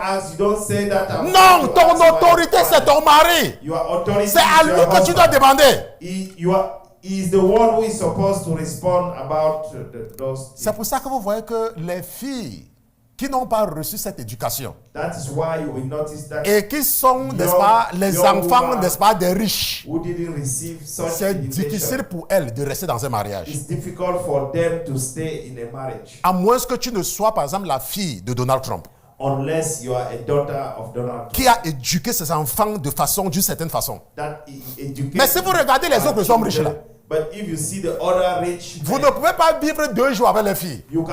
Speaker 2: say that I'm
Speaker 1: Non,
Speaker 2: going to
Speaker 1: ton
Speaker 2: ask my
Speaker 1: autorité,
Speaker 2: father.
Speaker 1: c'est ton mari.
Speaker 2: Your authority
Speaker 1: C'est à
Speaker 2: is
Speaker 1: lui
Speaker 2: your
Speaker 1: que tu dois
Speaker 2: husband.
Speaker 1: demander.
Speaker 2: He is the one who is supposed to respond about those things.
Speaker 1: C'est pour ça que vous voyez que les filles qui n'ont pas reçu cette éducation
Speaker 2: That is why you will notice that
Speaker 1: et qui sont, n'est-ce pas, les
Speaker 2: young
Speaker 1: enfants,
Speaker 2: woman
Speaker 1: n'est-ce pas, des riches,
Speaker 2: who didn't receive such
Speaker 1: c'est
Speaker 2: education,
Speaker 1: difficile pour elles de rester dans un mariage.
Speaker 2: it's difficult for them to stay in a marriage
Speaker 1: À moins que tu ne sois, par exemple, la fille de Donald Trump,
Speaker 2: unless you are a daughter of Donald Trump.
Speaker 1: qui a éduqué ses enfants d'une certaine façon.
Speaker 2: That educates
Speaker 1: Mais si vous regardez les autres hommes riches là,
Speaker 2: but if you see the other rich
Speaker 1: vous
Speaker 2: men,
Speaker 1: ne pouvez pas vivre 2 jours avec les filles.
Speaker 2: you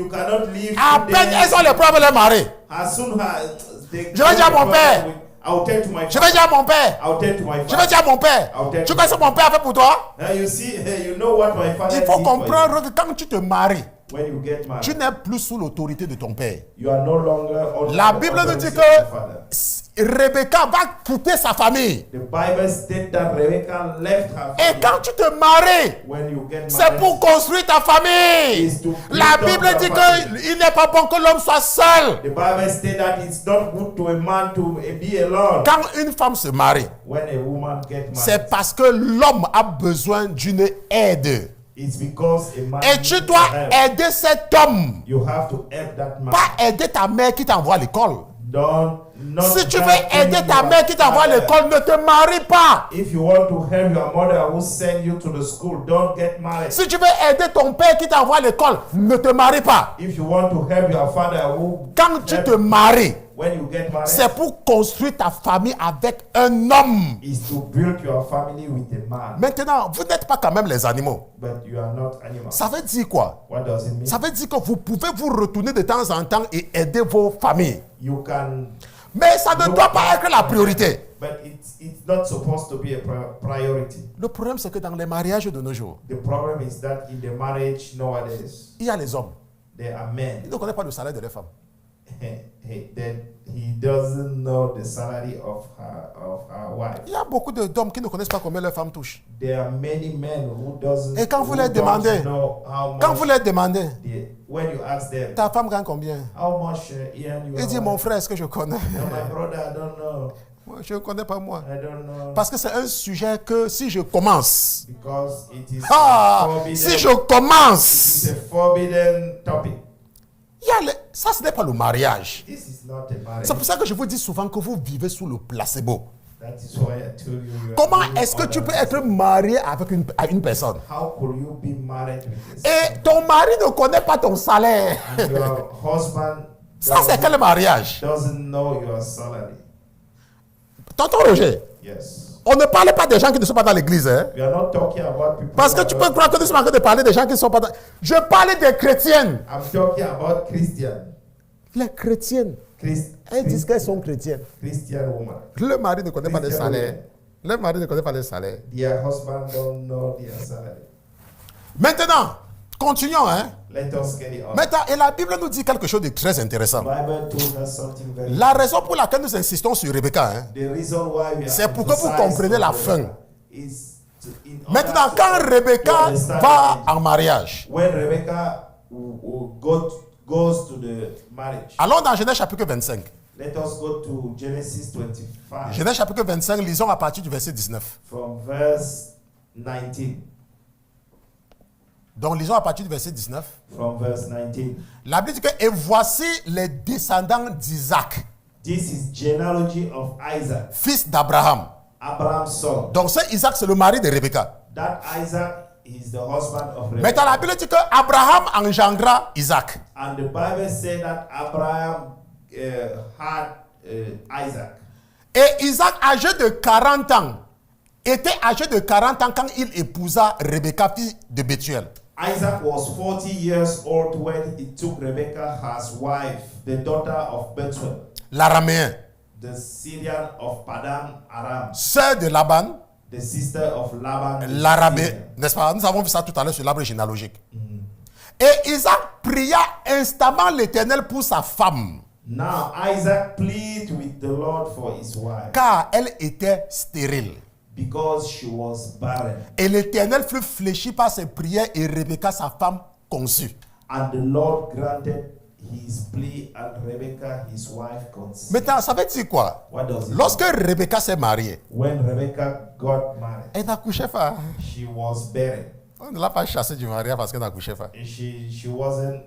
Speaker 2: cannot live
Speaker 1: À
Speaker 2: 2
Speaker 1: peine
Speaker 2: days.
Speaker 1: elles ont les problèmes avec les maris.
Speaker 2: As soon as they
Speaker 1: Je vais dire à mon père.
Speaker 2: I'll tell to my
Speaker 1: Je vais dire à mon père.
Speaker 2: I'll tell to my
Speaker 1: Je vais dire à mon père. Tu connais ce que mon père a fait pour toi?
Speaker 2: Now you see, you know what my father
Speaker 1: Il faut
Speaker 2: did for
Speaker 1: comprendre que quand tu te maries,
Speaker 2: you. When you get married,
Speaker 1: tu n'es plus sous l'autorité de ton père.
Speaker 2: you are no longer under
Speaker 1: La
Speaker 2: the
Speaker 1: Bible nous
Speaker 2: authority
Speaker 1: dit
Speaker 2: of your father.
Speaker 1: que Rebecca va quitter sa famille.
Speaker 2: The Bible states that Rebecca left her
Speaker 1: Et
Speaker 2: family.
Speaker 1: quand tu te maries,
Speaker 2: When you get
Speaker 1: c'est
Speaker 2: married,
Speaker 1: pour construire ta famille.
Speaker 2: is to
Speaker 1: La
Speaker 2: build up
Speaker 1: Bible
Speaker 2: your
Speaker 1: dit
Speaker 2: family.
Speaker 1: qu'il n'est pas bon que l'homme soit seul.
Speaker 2: The Bible states that it's not good to a man to be alone.
Speaker 1: Quand une femme se marie,
Speaker 2: When a woman gets married,
Speaker 1: c'est parce que l'homme a besoin d'une aide.
Speaker 2: it's because a man
Speaker 1: Et tu
Speaker 2: needs
Speaker 1: dois
Speaker 2: help.
Speaker 1: aider cet homme.
Speaker 2: You have to help that man.
Speaker 1: Pas aider ta mère qui t'envoie à l'école.
Speaker 2: Not
Speaker 1: Si tu
Speaker 2: that
Speaker 1: veux aider
Speaker 2: when
Speaker 1: ta
Speaker 2: you
Speaker 1: mère
Speaker 2: are
Speaker 1: qui t'envoie à
Speaker 2: father.
Speaker 1: l'école, ne te marie pas.
Speaker 2: If you want to help your mother who send you to the school, don't get married.
Speaker 1: Si tu veux aider ton père qui t'envoie à l'école, ne te marie pas.
Speaker 2: If you want to help your father who
Speaker 1: Quand tu
Speaker 2: help-
Speaker 1: te maries,
Speaker 2: when you get married,
Speaker 1: c'est pour construire ta famille avec un homme.
Speaker 2: is to build your family with a man.
Speaker 1: Maintenant, vous n'êtes pas quand même les animaux.
Speaker 2: But you are not animals.
Speaker 1: Ça veut dire quoi?
Speaker 2: What does it mean?
Speaker 1: Ça veut dire que vous pouvez vous retourner de temps en temps et aider vos familles.
Speaker 2: You can,
Speaker 1: Mais ça ne doit pas être la priorité.
Speaker 2: but it's not supposed to be a priority.
Speaker 1: Le problème, c'est que dans les mariages de nos jours,
Speaker 2: The problem is that in the marriage nowadays,
Speaker 1: il y a les hommes.
Speaker 2: there are men.
Speaker 1: Ils ne connaissent pas le salaire de les femmes.
Speaker 2: He doesn't know the salary of her wife.
Speaker 1: Il y a beaucoup d'hommes qui ne connaissent pas combien leurs femmes touchent.
Speaker 2: There are many men who doesn't.
Speaker 1: Et quand vous
Speaker 2: who
Speaker 1: leur
Speaker 2: don't
Speaker 1: demandez,
Speaker 2: know how much
Speaker 1: Quand vous leur demandez,
Speaker 2: when you ask them
Speaker 1: ta femme gagne combien?
Speaker 2: how much earn
Speaker 1: Il
Speaker 2: your
Speaker 1: dit,
Speaker 2: wife?
Speaker 1: mon frère, est-ce que je connais?
Speaker 2: No, my brother, I don't know.
Speaker 1: Moi, je ne connais pas moi.
Speaker 2: I don't know.
Speaker 1: Parce que c'est un sujet que si je commence,
Speaker 2: Because it is
Speaker 1: si je commence,
Speaker 2: it's a forbidden topic.
Speaker 1: il y a ça ce n'est pas le mariage.
Speaker 2: This is not a marriage.
Speaker 1: C'est pour ça que je vous dis souvent que vous vivez sous le placebo.
Speaker 2: That is why I told you. You are
Speaker 1: Comment
Speaker 2: living
Speaker 1: est-ce que tu
Speaker 2: under-
Speaker 1: peux être marié avec à une personne
Speaker 2: How could you be married with this?
Speaker 1: et ton mari ne connaît pas ton salaire?
Speaker 2: And your husband
Speaker 1: Ça, c'est quel mariage?
Speaker 2: doesn't know your salary.
Speaker 1: Tonton Roger,
Speaker 2: Yes.
Speaker 1: on ne parle pas des gens qui ne sont pas dans l'église. Hein?
Speaker 2: We are not talking about people.
Speaker 1: Parce que
Speaker 2: who
Speaker 1: tu
Speaker 2: are
Speaker 1: peux
Speaker 2: not-
Speaker 1: croire que nous sommes en train de parler des gens qui ne sont pas dans... Je parlais des chrétiennes.
Speaker 2: I'm talking about Christian.
Speaker 1: Les chrétiennes, elles disent qu'elles sont chrétiennes.
Speaker 2: Christian woman.
Speaker 1: Le mari ne connaît pas les
Speaker 2: Christian
Speaker 1: salaires. Le mari ne connaît pas les salaires.
Speaker 2: Their husband don't know their salary.
Speaker 1: Maintenant, continuons. Hein?
Speaker 2: Let us get it on.
Speaker 1: Maintenant, et la Bible nous dit quelque chose de très intéressant.
Speaker 2: Bible told us something very.
Speaker 1: La raison pour laquelle nous insistons sur Rebecca, hein,
Speaker 2: The reason why we are
Speaker 1: c'est pour que vous
Speaker 2: emphasizing
Speaker 1: compreniez la
Speaker 2: on
Speaker 1: fin.
Speaker 2: is in order
Speaker 1: maintenant,
Speaker 2: to-
Speaker 1: quand
Speaker 2: to
Speaker 1: Rebecca
Speaker 2: understand
Speaker 1: va
Speaker 2: it.
Speaker 1: en mariage,
Speaker 2: When Rebecca goes to the marriage,
Speaker 1: allons dans Genèse chapitre 25.
Speaker 2: let us go to Genesis 25
Speaker 1: Genèse chapitre 25, lisons à partir du verset 19.
Speaker 2: from verse 19.
Speaker 1: Donc, lisons à partir du verset 19.
Speaker 2: From verse 19.
Speaker 1: La Bible dit que, et voici les descendants d'Isaac,
Speaker 2: This is genealogy of Isaac,
Speaker 1: fils d'Abraham.
Speaker 2: Abraham's son.
Speaker 1: Donc, ce Isaac, c'est le mari de Rebecca.
Speaker 2: That Isaac is the husband of
Speaker 1: Maintenant, la
Speaker 2: Rebekah.
Speaker 1: Bible dit que Abraham engendra Isaac.
Speaker 2: And the Bible said that Abraham had Isaac.
Speaker 1: Et Isaac, âgé de 40 ans, était âgé de 40 ans quand il épousa Rebecca, fille de Bethuel.
Speaker 2: Isaac was 40 years old when he took Rebekah as wife, the daughter of Bethuel,
Speaker 1: L'araméen,
Speaker 2: the Syrian of Padan Aram,
Speaker 1: sœur de Laban,
Speaker 2: the sister of Laban. the
Speaker 1: l'Arabé,
Speaker 2: Syrian.
Speaker 1: n'est-ce pas? Nous avons vu ça tout à l'heure sur l'arbre généalogique. Et Isaac pria instamment l'Éternel pour sa femme.
Speaker 2: Now Isaac pleaded with the Lord for his wife
Speaker 1: car elle était stérile.
Speaker 2: because she was barren.
Speaker 1: Et l'Éternel fut fléchi par ses prières et Rebecca, sa femme, conçut.
Speaker 2: And the Lord granted his plea, and Rebecca, his wife, conceived.
Speaker 1: Maintenant, ça veut dire quoi?
Speaker 2: What does it
Speaker 1: Lorsque
Speaker 2: mean?
Speaker 1: Rebecca s'est mariée,
Speaker 2: When Rebecca got married,
Speaker 1: elle n'accouchait pas.
Speaker 2: she was barren.
Speaker 1: On ne l'a pas chassée du mariage parce qu'elle n'accouchait pas.
Speaker 2: She wasn't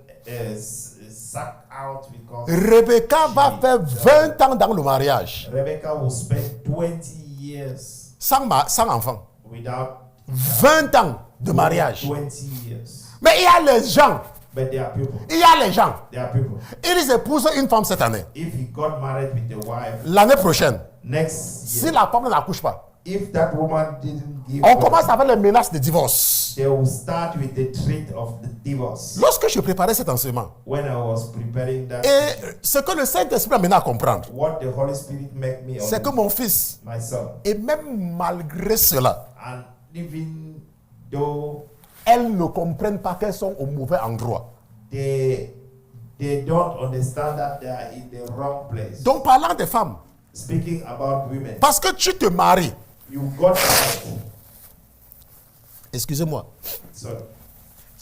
Speaker 2: sucked out because
Speaker 1: Rebecca va faire 20 ans dans le mariage,
Speaker 2: Rebecca will spend 20 years
Speaker 1: sans enfant.
Speaker 2: without
Speaker 1: 20 ans de mariage.
Speaker 2: 20 years.
Speaker 1: Mais il y a les gens,
Speaker 2: But there are people.
Speaker 1: il y a les gens.
Speaker 2: There are people.
Speaker 1: Ils épousent une femme cette année.
Speaker 2: If he got married with a wife
Speaker 1: L'année prochaine,
Speaker 2: next
Speaker 1: si
Speaker 2: year,
Speaker 1: la femme n'accouche pas,
Speaker 2: if that woman didn't give
Speaker 1: on
Speaker 2: birth,
Speaker 1: commence avec les menaces de divorce.
Speaker 2: they will start with the threat of the divorce.
Speaker 1: Lorsque je préparais cet enseignement,
Speaker 2: When I was preparing that,
Speaker 1: et ce que le Saint-Esprit m'a mené à comprendre,
Speaker 2: what the Holy Spirit made me
Speaker 1: c'est que mon fils,
Speaker 2: my son,
Speaker 1: et même malgré cela,
Speaker 2: and even though
Speaker 1: elles ne comprennent pas qu'elles sont au mauvais endroit.
Speaker 2: they don't understand that they are in the wrong place.
Speaker 1: Donc, parlant des femmes,
Speaker 2: Speaking about women,
Speaker 1: parce que tu te maries,
Speaker 2: you got married.
Speaker 1: excusez-moi,
Speaker 2: Sorry.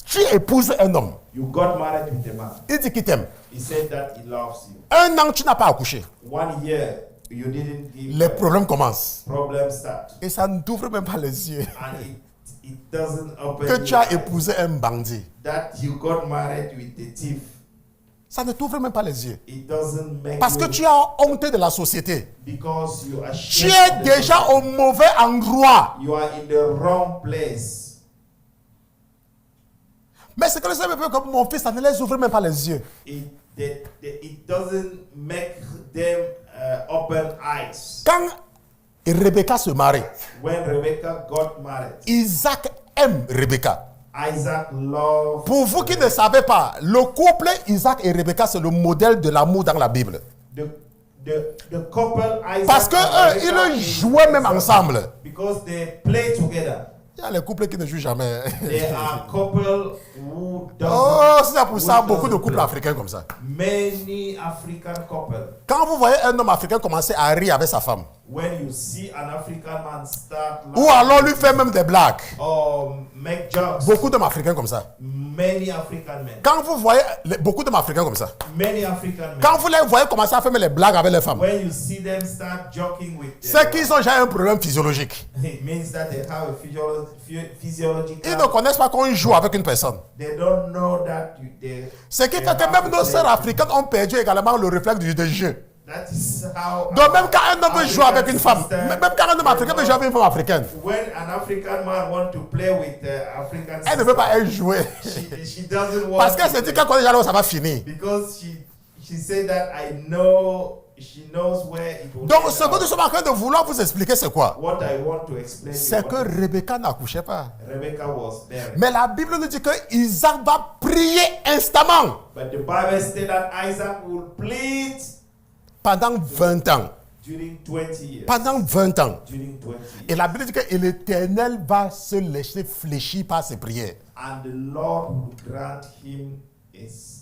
Speaker 1: tu épouses un homme,
Speaker 2: You got married with a man.
Speaker 1: il dit qu'il t'aime.
Speaker 2: He said that he loves you.
Speaker 1: Un an, tu n'as pas accouché.
Speaker 2: 1 year, you didn't give
Speaker 1: Les
Speaker 2: birth.
Speaker 1: problèmes commencent.
Speaker 2: Problems start.
Speaker 1: Et ça ne t'ouvre même pas les yeux.
Speaker 2: And it doesn't open
Speaker 1: Que
Speaker 2: your
Speaker 1: tu as
Speaker 2: eyes
Speaker 1: épousé un bandit.
Speaker 2: that you got married with a thief.
Speaker 1: Ça ne t'ouvre même pas les yeux.
Speaker 2: It doesn't make
Speaker 1: Parce que
Speaker 2: you,
Speaker 1: tu as honte de la société.
Speaker 2: because you are
Speaker 1: Tu
Speaker 2: ashamed
Speaker 1: es
Speaker 2: of the
Speaker 1: déjà
Speaker 2: society.
Speaker 1: au mauvais endroit.
Speaker 2: You are in the wrong place.
Speaker 1: Mais c'est que le Seigneur veut comme mon fils, ça ne les ouvre même pas les yeux.
Speaker 2: It doesn't make them open eyes.
Speaker 1: Quand Rebecca se marie,
Speaker 2: When Rebecca got married,
Speaker 1: Isaac aime Rebecca.
Speaker 2: Isaac loved.
Speaker 1: Pour vous qui ne savez pas, le couple Isaac et Rebecca, c'est le modèle de l'amour dans la Bible.
Speaker 2: The couple Isaac
Speaker 1: Parce que
Speaker 2: and
Speaker 1: eux,
Speaker 2: Rebecca
Speaker 1: ils
Speaker 2: is-
Speaker 1: jouaient même ensemble.
Speaker 2: Because they play together.
Speaker 1: Il y a les couples qui ne jouent jamais.
Speaker 2: They are couple who doesn't.
Speaker 1: Oh, c'est pour ça
Speaker 2: who
Speaker 1: beaucoup de
Speaker 2: doesn't
Speaker 1: couples
Speaker 2: play.
Speaker 1: africains comme ça.
Speaker 2: Many African couples.
Speaker 1: Quand vous voyez un homme africain commencer à rire avec sa femme,
Speaker 2: When you see an African man start
Speaker 1: ou alors lui faire même des blagues,
Speaker 2: or make jokes,
Speaker 1: beaucoup d'hommes africains comme ça.
Speaker 2: many African men.
Speaker 1: Quand vous voyez beaucoup d'hommes africains comme ça,
Speaker 2: Many African men.
Speaker 1: quand vous les voyez commencer à faire les blagues avec les femmes,
Speaker 2: When you see them start joking with
Speaker 1: c'est qu'ils ont déjà un problème physiologique.
Speaker 2: it means that they have a physiological.
Speaker 1: Ils ne connaissent pas qu'on joue avec une personne.
Speaker 2: They don't know that they.
Speaker 1: Ce qui
Speaker 2: they
Speaker 1: fait que
Speaker 2: have
Speaker 1: même
Speaker 2: to
Speaker 1: nos
Speaker 2: play.
Speaker 1: sœurs africaines ont perdu également le réflexe du jeu.
Speaker 2: That is how.
Speaker 1: Donc même quand un homme veut jouer
Speaker 2: African
Speaker 1: avec une femme,
Speaker 2: sister-
Speaker 1: même quand un homme africain veut jouer avec une femme africaine,
Speaker 2: When an African man want to play with the African
Speaker 1: elle ne veut pas elle jouer.
Speaker 2: she doesn't want.
Speaker 1: Parce qu'elle
Speaker 2: to
Speaker 1: se dit
Speaker 2: play.
Speaker 1: quand déjà là, ça va finir.
Speaker 2: Because she said that I know. She knows where it will.
Speaker 1: Donc
Speaker 2: end
Speaker 1: ce que
Speaker 2: up.
Speaker 1: nous sommes en train de vouloir vous expliquer, c'est quoi?
Speaker 2: What I want to explain.
Speaker 1: C'est
Speaker 2: to
Speaker 1: que
Speaker 2: you,
Speaker 1: Rebecca n'accouchait pas.
Speaker 2: Rebecca was there.
Speaker 1: Mais la Bible nous dit que Isaac va prier instamment
Speaker 2: But the Bible said that Isaac will plead
Speaker 1: pendant 20 ans.
Speaker 2: during 20 years.
Speaker 1: Pendant 20 ans.
Speaker 2: During 20
Speaker 1: Et
Speaker 2: years.
Speaker 1: la Bible dit que l'Éternel va se laisser fléchir par ses prières.
Speaker 2: And the Lord will grant him his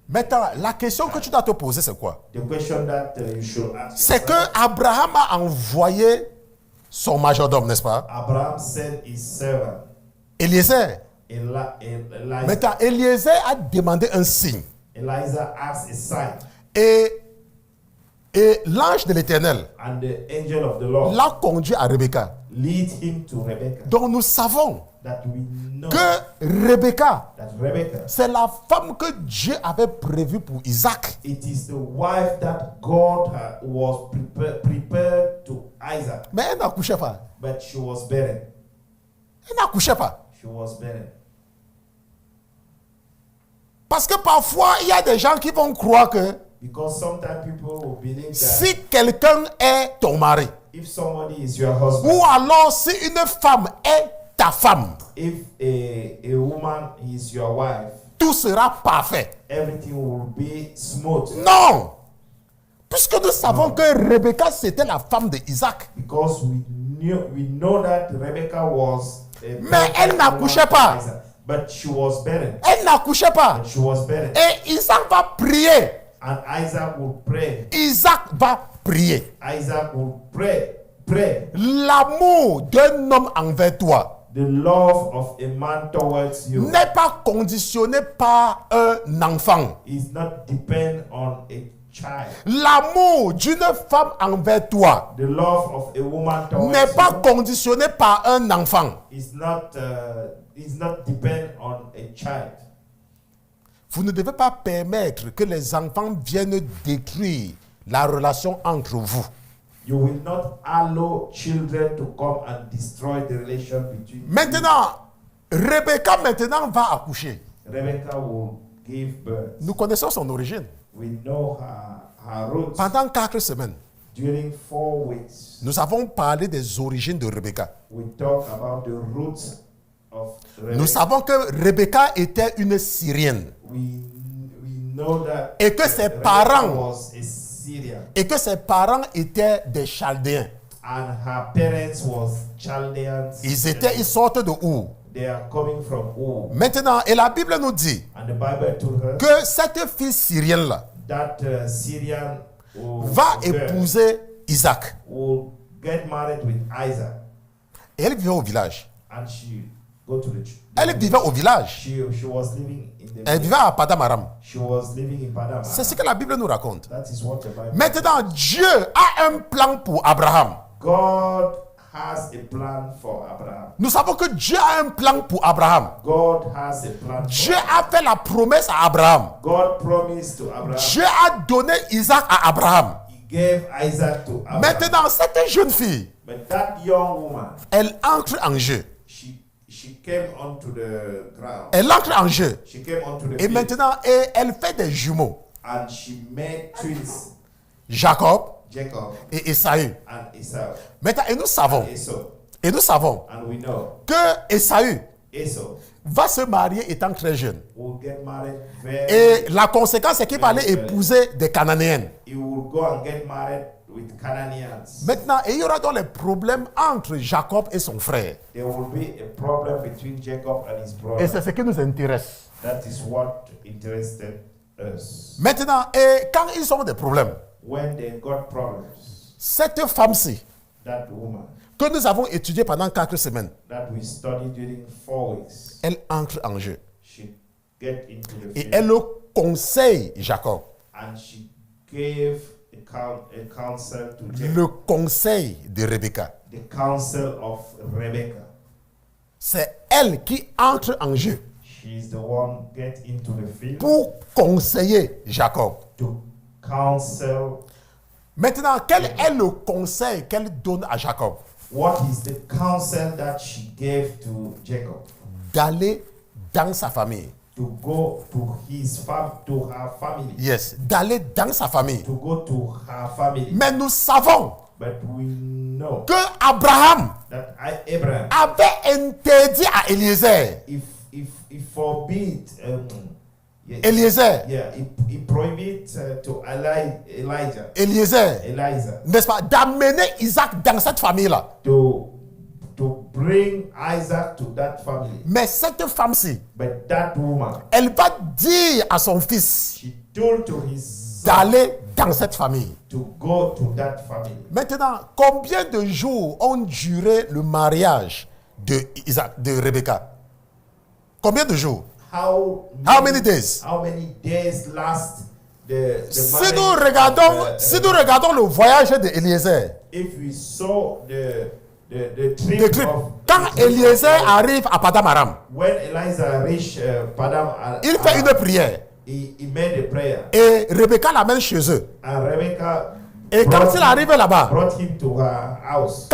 Speaker 1: Maintenant, la question que tu dois te poser, c'est quoi?
Speaker 2: the question that you should ask
Speaker 1: C'est que
Speaker 2: yourself.
Speaker 1: Abraham a envoyé son majordome, n'est-ce pas?
Speaker 2: Abraham sent his servant
Speaker 1: Eliezer.
Speaker 2: Elijah.
Speaker 1: Maintenant, Eliezer a demandé un signe.
Speaker 2: Elijah asked a sign,
Speaker 1: Et l'ange de l'Éternel
Speaker 2: and the angel of the Lord
Speaker 1: l'a conduit à Rebecca.
Speaker 2: lead him to Rebecca.
Speaker 1: Donc nous savons
Speaker 2: That we know
Speaker 1: que Rebecca,
Speaker 2: that Rebecca,
Speaker 1: c'est la femme que Dieu avait prévue pour Isaac.
Speaker 2: it is the wife that God was prepared to Isaac,
Speaker 1: Mais elle n'accouchait pas.
Speaker 2: but she was barren.
Speaker 1: Elle n'accouchait pas.
Speaker 2: She was barren.
Speaker 1: Parce que parfois, il y a des gens qui vont croire que
Speaker 2: Because sometimes people will believe that
Speaker 1: si quelqu'un est ton mari,
Speaker 2: if somebody is your husband,
Speaker 1: ou alors si une femme est ta femme,
Speaker 2: if a woman is your wife,
Speaker 1: tout sera parfait.
Speaker 2: everything will be smooth.
Speaker 1: Non! Puisque nous savons que Rebecca, c'était la femme d'Isaac.
Speaker 2: Because we know that Rebecca was a
Speaker 1: Mais
Speaker 2: perfect
Speaker 1: elle
Speaker 2: woman
Speaker 1: n'accouchait
Speaker 2: for
Speaker 1: pas.
Speaker 2: Isaac. But she was barren.
Speaker 1: Elle n'accouchait pas.
Speaker 2: But she was barren.
Speaker 1: Et Isaac va prier.
Speaker 2: And Isaac will pray.
Speaker 1: Isaac va prier.
Speaker 2: Isaac will pray.
Speaker 1: L'amour d'un homme envers toi
Speaker 2: The love of a man towards you
Speaker 1: n'est pas conditionné par un enfant.
Speaker 2: is not depend on a child.
Speaker 1: L'amour d'une femme envers toi
Speaker 2: The love of a woman
Speaker 1: n'est
Speaker 2: towards
Speaker 1: pas
Speaker 2: you
Speaker 1: conditionné par un enfant.
Speaker 2: is not depend on a child.
Speaker 1: Vous ne devez pas permettre que les enfants viennent détruire la relation entre vous.
Speaker 2: You will not allow children to come and destroy the relation between you.
Speaker 1: Maintenant, Rebecca maintenant va accoucher.
Speaker 2: Rebecca will give birth.
Speaker 1: Nous connaissons son origine.
Speaker 2: We know her roots.
Speaker 1: Pendant 4 semaines,
Speaker 2: During 4 weeks,
Speaker 1: nous avons parlé des origines de Rebecca.
Speaker 2: we talk about the roots of Rebecca.
Speaker 1: Nous savons que Rebecca était une Syrienne
Speaker 2: We know that
Speaker 1: et que ses
Speaker 2: Rebecca
Speaker 1: parents
Speaker 2: was a Syrian
Speaker 1: et que ses parents étaient des Chaldéens.
Speaker 2: and her parents was Chaldeans.
Speaker 1: Ils sortent de où?
Speaker 2: They are coming from Ur.
Speaker 1: Maintenant, et la Bible nous dit
Speaker 2: And the Bible told her
Speaker 1: que cette fille syrienne-là
Speaker 2: that Syrian
Speaker 1: va épouser Isaac.
Speaker 2: will get married with Isaac,
Speaker 1: Et elle vivait au village.
Speaker 2: and she go to the
Speaker 1: Elle vivait au village.
Speaker 2: she was living in the
Speaker 1: Elle vivait à Padamaram.
Speaker 2: she was living in Padam.
Speaker 1: C'est ce que la Bible nous raconte.
Speaker 2: That is what the Bible.
Speaker 1: Maintenant, Dieu a un plan pour Abraham.
Speaker 2: God has a plan for Abraham.
Speaker 1: Nous savons que Dieu a un plan pour Abraham.
Speaker 2: God has a plan.
Speaker 1: Dieu a fait la promesse à Abraham.
Speaker 2: God promised to Abraham.
Speaker 1: Dieu a donné Isaac à Abraham.
Speaker 2: He gave Isaac to Abraham.
Speaker 1: Maintenant, cette jeune fille,
Speaker 2: But that young woman,
Speaker 1: elle entre en jeu.
Speaker 2: she came onto the ground.
Speaker 1: Elle entre en jeu.
Speaker 2: She came onto the
Speaker 1: Et
Speaker 2: field,
Speaker 1: maintenant, elle fait des jumeaux.
Speaker 2: and she made twins,
Speaker 1: Jacob
Speaker 2: Jacob
Speaker 1: et Esaü.
Speaker 2: and Esau.
Speaker 1: Maintenant, et nous savons
Speaker 2: And we know
Speaker 1: que Esaü
Speaker 2: Esau
Speaker 1: va se marier étant très jeune.
Speaker 2: will get married very.
Speaker 1: Et la conséquence, c'est qu'il va aller épouser des Cananéennes.
Speaker 2: He will go and get married with Canaanians.
Speaker 1: Maintenant, il y aura donc les problèmes entre Jacob et son frère.
Speaker 2: There will be a problem between Jacob and his
Speaker 1: Et
Speaker 2: brother.
Speaker 1: c'est ce qui nous intéresse.
Speaker 2: That is what interested us.
Speaker 1: Maintenant, et quand ils ont des problèmes,
Speaker 2: When they got problems,
Speaker 1: cette femme-ci,
Speaker 2: that woman
Speaker 1: que nous avons étudiée pendant 4 semaines,
Speaker 2: that we studied during 4 weeks,
Speaker 1: elle entre en jeu.
Speaker 2: she get into the
Speaker 1: Et
Speaker 2: field
Speaker 1: elle conseille Jacob.
Speaker 2: and she gave a counsel to Jacob,
Speaker 1: Le conseil de Rebecca.
Speaker 2: the counsel of Rebecca.
Speaker 1: C'est elle qui entre en jeu
Speaker 2: She's the one get into the field
Speaker 1: pour conseiller Jacob.
Speaker 2: to counsel.
Speaker 1: Maintenant, quel est le conseil qu'elle donne à Jacob?
Speaker 2: What is the counsel that she gave to Jacob?
Speaker 1: D'aller dans sa famille.
Speaker 2: To go to to her family.
Speaker 1: Yes, d'aller dans sa famille.
Speaker 2: To go to her family.
Speaker 1: Mais nous savons
Speaker 2: But we know
Speaker 1: que Abraham
Speaker 2: that Abraham,
Speaker 1: avait interdit à Eliezer.
Speaker 2: if forbid,
Speaker 1: Eliezer.
Speaker 2: he prohibit to Elijah,
Speaker 1: Eliezer, n'est-ce pas, d'amener Isaac dans cette famille-là.
Speaker 2: to bring Isaac to that family.
Speaker 1: Mais cette femme-ci,
Speaker 2: But that woman,
Speaker 1: elle va dire à son fils
Speaker 2: she told to his son
Speaker 1: d'aller dans cette famille.
Speaker 2: to go to that family.
Speaker 1: Maintenant, combien de jours ont duré le mariage de Rebecca? Combien de jours?
Speaker 2: How
Speaker 1: many days?
Speaker 2: How many days last the
Speaker 1: Si
Speaker 2: marriage
Speaker 1: nous
Speaker 2: of,
Speaker 1: regardons le voyage de Eliezer,
Speaker 2: if we saw the
Speaker 1: le
Speaker 2: trip
Speaker 1: trip,
Speaker 2: of
Speaker 1: quand Eliezer arrive à Padamaram,
Speaker 2: when Elijah reached Padam,
Speaker 1: il fait une prière
Speaker 2: he made a prayer,
Speaker 1: et Rebecca l'amène chez eux.
Speaker 2: and Rebecca
Speaker 1: Et quand il arrive là-bas,
Speaker 2: brought him to her house.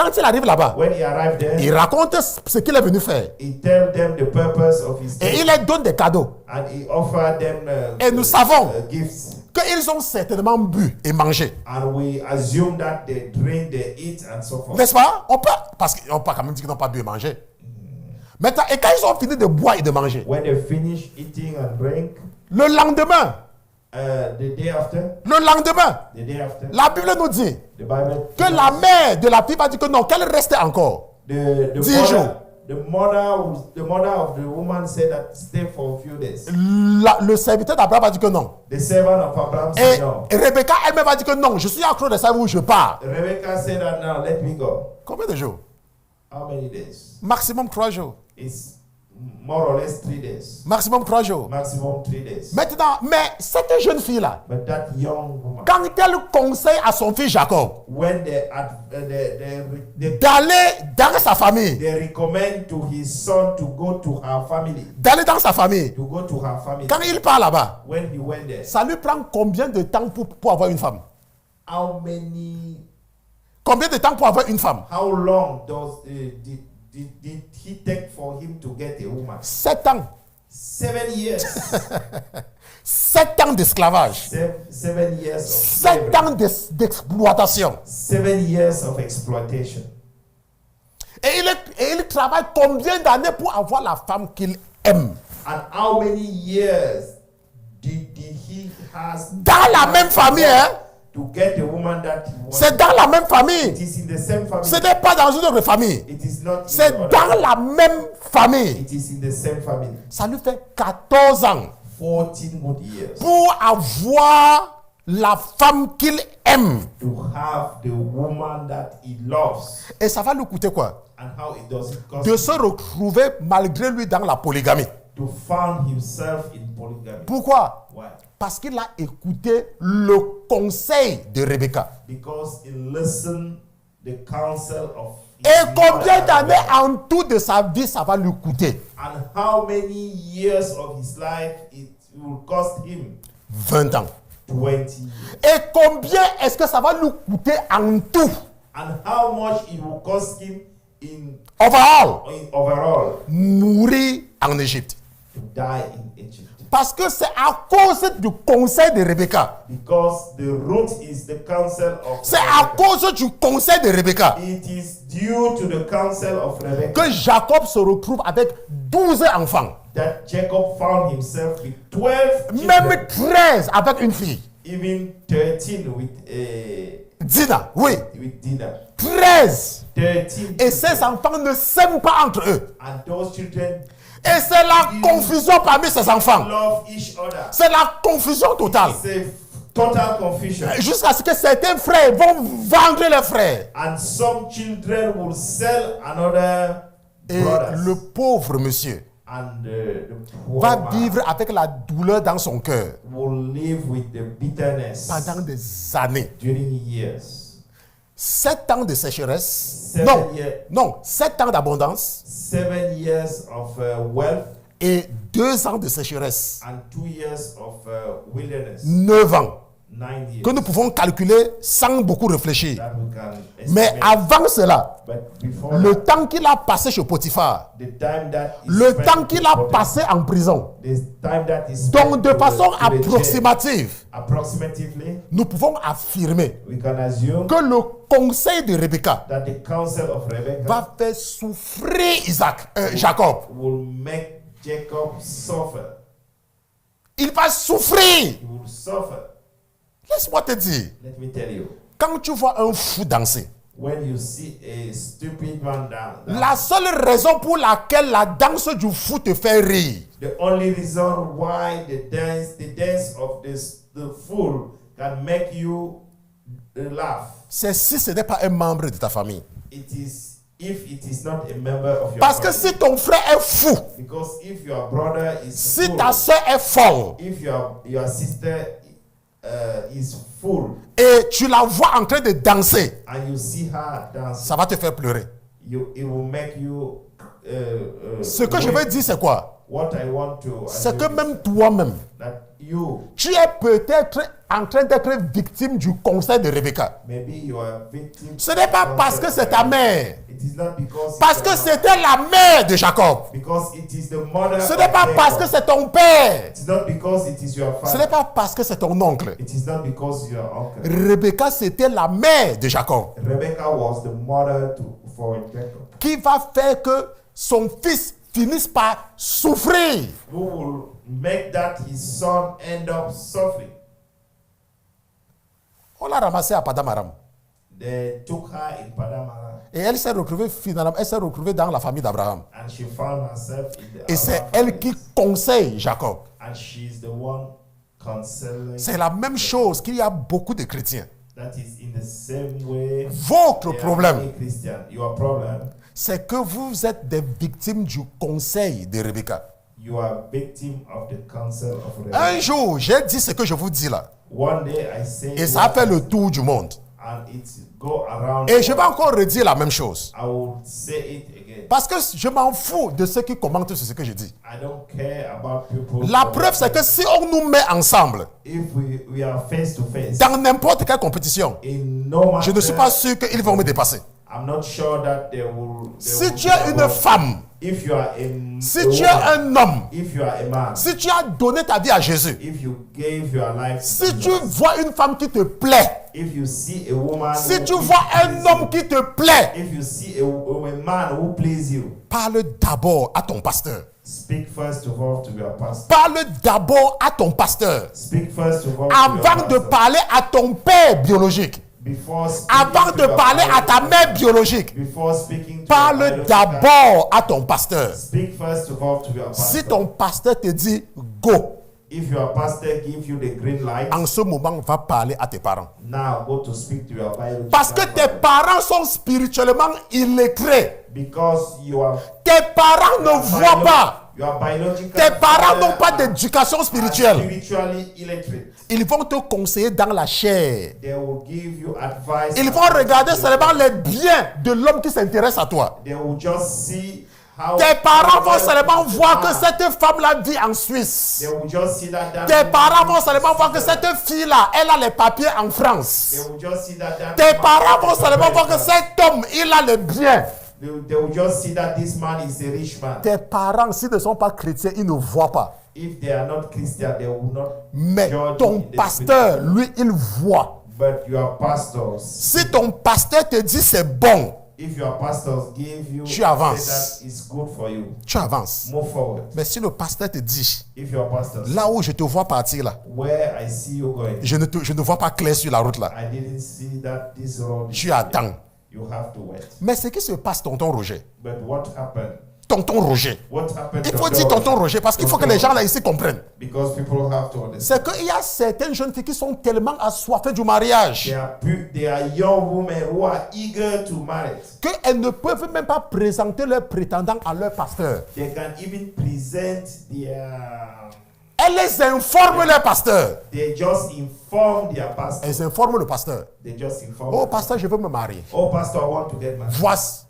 Speaker 2: When he arrived there,
Speaker 1: il raconte ce qu'il est venu faire.
Speaker 2: he told them the purpose of his
Speaker 1: Et
Speaker 2: stay,
Speaker 1: il leur donne des cadeaux.
Speaker 2: and he offered them
Speaker 1: Et nous savons
Speaker 2: gifts.
Speaker 1: qu'ils ont certainement bu et mangé.
Speaker 2: And we assume that they drink, they eat, and so forth.
Speaker 1: N'est-ce pas? Parce qu'on peut quand même dire qu'ils n'ont pas bu et mangé. Maintenant, et quand ils ont fini de boire et de manger,
Speaker 2: When they finish eating and drink,
Speaker 1: le lendemain,
Speaker 2: the day after,
Speaker 1: la Bible nous dit
Speaker 2: the Bible
Speaker 1: que la mère de la fille va dire que non, qu'elle reste encore.
Speaker 2: the
Speaker 1: 10 jours.
Speaker 2: the mother of the woman said that stay for a few days.
Speaker 1: Le serviteur d'Abraham a dit que non.
Speaker 2: The servant of Abraham
Speaker 1: Et
Speaker 2: said no.
Speaker 1: Rebecca elle-même a dit que non, je suis accro de ça où je pars.
Speaker 2: Rebecca said that now let me go.
Speaker 1: Combien de jours?
Speaker 2: How many days?
Speaker 1: Maximum 3 jours.
Speaker 2: It's more or less 3 days.
Speaker 1: Maximum 3 jours.
Speaker 2: Maximum 3 days.
Speaker 1: Maintenant, mais cette jeune fille-là,
Speaker 2: But that young woman,
Speaker 1: quand elle conseille à son fils Jacob
Speaker 2: when they
Speaker 1: d'aller dans sa famille,
Speaker 2: recommend to his son to go to her family,
Speaker 1: d'aller dans sa famille,
Speaker 2: to go to her family,
Speaker 1: quand il part là-bas,
Speaker 2: when he went there,
Speaker 1: ça lui prend combien de temps pour avoir une femme?
Speaker 2: how many,
Speaker 1: Combien de temps pour avoir une femme?
Speaker 2: how long did he take for him to get a woman?
Speaker 1: 7 ans.
Speaker 2: 7 years.
Speaker 1: 7 ans d'esclavage.
Speaker 2: 7 years of
Speaker 1: 7
Speaker 2: slavery.
Speaker 1: ans d'exploitation.
Speaker 2: 7 years of exploitation.
Speaker 1: Et il travaille combien d'années pour avoir la femme qu'il aime?
Speaker 2: And how many years did he has
Speaker 1: Dans la même famille, hein?
Speaker 2: to get a woman that he wants?
Speaker 1: C'est dans la même
Speaker 2: It
Speaker 1: famille.
Speaker 2: is in the same family.
Speaker 1: Ce n'est pas dans une autre famille.
Speaker 2: It is not in
Speaker 1: C'est
Speaker 2: the other
Speaker 1: dans
Speaker 2: family.
Speaker 1: la même famille.
Speaker 2: It is in the same family.
Speaker 1: Ça lui fait 14 ans
Speaker 2: 14 good years
Speaker 1: pour avoir la femme qu'il aime.
Speaker 2: to have the woman that he loves.
Speaker 1: Et ça va lui coûter quoi?
Speaker 2: And how it does it cost
Speaker 1: De
Speaker 2: him
Speaker 1: se retrouver malgré lui dans la polygamie.
Speaker 2: to find himself in polygamy.
Speaker 1: Pourquoi?
Speaker 2: Why?
Speaker 1: Parce qu'il a écouté le conseil de Rebecca.
Speaker 2: Because he listened the counsel of his
Speaker 1: Et combien
Speaker 2: mother.
Speaker 1: d'années en tout de sa vie ça va lui coûter?
Speaker 2: And how many years of his life it will cost him?
Speaker 1: 20 ans.
Speaker 2: 20 years.
Speaker 1: Et combien est-ce que ça va lui coûter en tout?
Speaker 2: And how much it will cost him in overall
Speaker 1: Mourir en Égypte.
Speaker 2: to die in Egypt.
Speaker 1: Parce que c'est à cause du conseil de Rebecca.
Speaker 2: Because the root is the counsel of
Speaker 1: C'est à
Speaker 2: Rebekah.
Speaker 1: cause du conseil de Rebecca
Speaker 2: It is due to the counsel of Rebecca
Speaker 1: que Jacob se retrouve avec 12 enfants.
Speaker 2: that Jacob found himself with 12
Speaker 1: Même
Speaker 2: children,
Speaker 1: 13 avec une fille.
Speaker 2: even 13
Speaker 1: Dina, oui.
Speaker 2: with Dinah.
Speaker 1: 13.
Speaker 2: 13
Speaker 1: Et ces enfants ne s'aiment pas entre eux.
Speaker 2: and those children
Speaker 1: Et c'est la confusion parmi ces enfants.
Speaker 2: love each other.
Speaker 1: C'est la confusion totale.
Speaker 2: It's a total confusion.
Speaker 1: Jusqu'à ce que certains frères vont vendre leurs frères.
Speaker 2: And some children will sell another
Speaker 1: Et
Speaker 2: brothers.
Speaker 1: le pauvre monsieur
Speaker 2: And the poor
Speaker 1: va
Speaker 2: man
Speaker 1: vivre avec la douleur dans son cœur
Speaker 2: will live with the bitterness
Speaker 1: pendant des années.
Speaker 2: during years.
Speaker 1: 7 ans de sécheresse.
Speaker 2: 7
Speaker 1: Non,
Speaker 2: years,
Speaker 1: non, 7 ans d'abondance
Speaker 2: 7 years of wealth
Speaker 1: et 2 ans de sécheresse.
Speaker 2: and 2 years of wilderness.
Speaker 1: 9 ans
Speaker 2: 9 years.
Speaker 1: que nous pouvons calculer sans beaucoup réfléchir.
Speaker 2: That we can
Speaker 1: Mais
Speaker 2: estimate.
Speaker 1: avant cela,
Speaker 2: But before
Speaker 1: le
Speaker 2: that,
Speaker 1: temps qu'il a passé chez Potiphar,
Speaker 2: the time that he
Speaker 1: le
Speaker 2: spent
Speaker 1: temps qu'il a
Speaker 2: with
Speaker 1: passé en prison,
Speaker 2: the time that he spent
Speaker 1: donc de
Speaker 2: to the-
Speaker 1: façon
Speaker 2: to the jail,
Speaker 1: approximative,
Speaker 2: approximatively,
Speaker 1: nous pouvons affirmer
Speaker 2: we can assume
Speaker 1: que le conseil de Rebecca
Speaker 2: that the counsel of Rebecca
Speaker 1: va faire souffrir Jacob.
Speaker 2: will make Jacob suffer.
Speaker 1: Il va souffrir.
Speaker 2: He will suffer.
Speaker 1: Laisse-moi te dire,
Speaker 2: Let me tell you,
Speaker 1: quand tu vois un fou danser,
Speaker 2: when you see a stupid man down,
Speaker 1: la seule raison pour laquelle la danse du fou te fait rire,
Speaker 2: the only reason why the dance of the fool can make you laugh,
Speaker 1: c'est si ce n'est pas un membre de ta famille.
Speaker 2: it is if it is not a member of your
Speaker 1: Parce que
Speaker 2: family.
Speaker 1: si ton frère est fou,
Speaker 2: Because if your brother is
Speaker 1: si
Speaker 2: full,
Speaker 1: ta soeur est folle,
Speaker 2: if your sister is full,
Speaker 1: et tu la vois en train de danser,
Speaker 2: and you see her dance,
Speaker 1: ça va te faire pleurer.
Speaker 2: it will make you.
Speaker 1: Ce que je veux dire, c'est quoi?
Speaker 2: What I want to.
Speaker 1: C'est que même toi-même,
Speaker 2: that you
Speaker 1: tu es peut-être en train d'être victime du conseil de Rebecca.
Speaker 2: maybe you are victim.
Speaker 1: Ce n'est pas parce que c'est ta mère,
Speaker 2: It is not because.
Speaker 1: parce
Speaker 2: it's
Speaker 1: que
Speaker 2: your mother.
Speaker 1: c'était la mère de Jacob.
Speaker 2: Because it is the mother.
Speaker 1: Ce
Speaker 2: of
Speaker 1: n'est pas
Speaker 2: Jacob.
Speaker 1: parce que c'est ton père.
Speaker 2: It's not because it is your
Speaker 1: Ce
Speaker 2: father.
Speaker 1: n'est pas parce que c'est ton oncle.
Speaker 2: It is not because your uncle.
Speaker 1: Rebecca, c'était la mère de Jacob,
Speaker 2: Rebecca was the mother for Jacob,
Speaker 1: qui va faire que son fils finisse par souffrir.
Speaker 2: who will make that his son end up suffering.
Speaker 1: On l'a ramassé à Padamaram.
Speaker 2: They took her in Padamara.
Speaker 1: Et elle s'est retrouvée finalement, elle s'est retrouvée dans la famille d'Abraham.
Speaker 2: And she found herself in the
Speaker 1: Et c'est
Speaker 2: Abraham
Speaker 1: elle qui conseille Jacob.
Speaker 2: and she's the one counseling.
Speaker 1: C'est la même chose qu'il y a beaucoup de chrétiens.
Speaker 2: That is in the same way.
Speaker 1: Votre
Speaker 2: There are
Speaker 1: problème,
Speaker 2: many Christian. Your problem,
Speaker 1: c'est que vous êtes des victimes du conseil de Rebecca.
Speaker 2: you are victim of the counsel of
Speaker 1: Un
Speaker 2: Rebekah.
Speaker 1: jour, j'ai dit ce que je vous dis là.
Speaker 2: One day I say
Speaker 1: Et ça a fait le tour du monde.
Speaker 2: and it's go around.
Speaker 1: Et je vais encore redire la même chose.
Speaker 2: I will say it again.
Speaker 1: Parce que je m'en fous de ceux qui commentent sur ce que je dis.
Speaker 2: I don't care about people.
Speaker 1: La preuve, c'est que si on nous met ensemble
Speaker 2: if we are face to face
Speaker 1: dans n'importe quelle compétition,
Speaker 2: in no matter,
Speaker 1: je ne suis pas sûr qu'ils vont me dépasser.
Speaker 2: I'm not sure that they will.
Speaker 1: Si tu es une femme,
Speaker 2: if you are
Speaker 1: si tu es un homme,
Speaker 2: if you are a man,
Speaker 1: si tu as donné ta vie à Jésus,
Speaker 2: if you gave your life,
Speaker 1: si
Speaker 2: to
Speaker 1: tu
Speaker 2: Jesus,
Speaker 1: vois une femme qui te plaît,
Speaker 2: if you see a woman,
Speaker 1: si
Speaker 2: who
Speaker 1: tu
Speaker 2: pleases
Speaker 1: vois un
Speaker 2: you,
Speaker 1: homme qui te plaît,
Speaker 2: if you see a man who please you,
Speaker 1: parle d'abord à ton pasteur.
Speaker 2: speak first of all to your pastor.
Speaker 1: Parle d'abord à ton pasteur.
Speaker 2: Speak first of all to
Speaker 1: Avant
Speaker 2: your
Speaker 1: de
Speaker 2: pastor.
Speaker 1: parler à ton père biologique.
Speaker 2: Before speaking
Speaker 1: Avant
Speaker 2: to
Speaker 1: de
Speaker 2: your
Speaker 1: parler à ta
Speaker 2: biological
Speaker 1: mère biologique.
Speaker 2: Before speaking to
Speaker 1: Parle
Speaker 2: your biological,
Speaker 1: d'abord à ton pasteur.
Speaker 2: speak first of all to your pastor.
Speaker 1: Si ton pasteur te dit go,
Speaker 2: If your pastor gives you the green light,
Speaker 1: en ce moment, va parler à tes parents.
Speaker 2: now go to speak to your biological
Speaker 1: Parce que tes
Speaker 2: father.
Speaker 1: parents sont spirituellement illettrés.
Speaker 2: Because you are
Speaker 1: Tes parents ne voient pas.
Speaker 2: your biological
Speaker 1: Tes parents
Speaker 2: father
Speaker 1: n'ont pas
Speaker 2: are-
Speaker 1: d'éducation
Speaker 2: are
Speaker 1: spirituelle.
Speaker 2: spiritually illiterate.
Speaker 1: Ils vont te conseiller dans la chair.
Speaker 2: They will give you advice.
Speaker 1: Ils vont regarder seulement les biens de l'homme qui s'intéresse à toi.
Speaker 2: They will just see how
Speaker 1: Tes parents vont
Speaker 2: how
Speaker 1: seulement
Speaker 2: well
Speaker 1: voir
Speaker 2: you
Speaker 1: que
Speaker 2: are.
Speaker 1: cette femme-là vit en Suisse.
Speaker 2: They will just see that
Speaker 1: Tes
Speaker 2: woman
Speaker 1: parents vont
Speaker 2: is
Speaker 1: seulement voir que
Speaker 2: sister.
Speaker 1: cette fille-là, elle a les papiers en France.
Speaker 2: They will just see that
Speaker 1: Tes
Speaker 2: woman
Speaker 1: parents vont
Speaker 2: is
Speaker 1: seulement voir que
Speaker 2: American.
Speaker 1: cet homme, il a les biens.
Speaker 2: They will just see that this man is a rich man.
Speaker 1: Tes parents, s'ils ne sont pas chrétiens, ils ne voient pas.
Speaker 2: If they are not Christian, they will not
Speaker 1: Mais
Speaker 2: judge
Speaker 1: ton
Speaker 2: in the
Speaker 1: pasteur,
Speaker 2: spirit.
Speaker 1: lui, il voit.
Speaker 2: But your pastors,
Speaker 1: Si ton pasteur te dit c'est bon,
Speaker 2: if your pastors give you
Speaker 1: Tu avances.
Speaker 2: say that is good for you,
Speaker 1: tu avances.
Speaker 2: move forward.
Speaker 1: Mais si le pasteur te dit,
Speaker 2: If your pastors,
Speaker 1: là où je te vois partir là,
Speaker 2: where I see you going,
Speaker 1: je ne vois pas clair sur la route là,
Speaker 2: I didn't see that this road is
Speaker 1: tu attends.
Speaker 2: you have to wait.
Speaker 1: Mais ce qui se passe, tonton Roger,
Speaker 2: But what happened?
Speaker 1: tonton Roger,
Speaker 2: What happened?
Speaker 1: il faut dire tonton Roger parce qu'il faut que les gens là ici comprennent.
Speaker 2: Because people have to understand.
Speaker 1: C'est qu'il y a certaines jeunes filles qui sont tellement assoiffées du mariage
Speaker 2: They are young women who are eager to marry.
Speaker 1: qu'elles ne peuvent même pas présenter leurs prétendants à leur pasteur.
Speaker 2: They can even present
Speaker 1: Elles les informent leur pasteur.
Speaker 2: they just inform their pastor.
Speaker 1: Elles informent le pasteur.
Speaker 2: They just inform.
Speaker 1: Oh pasteur, je veux me marier.
Speaker 2: Oh, pastor, I want to get married.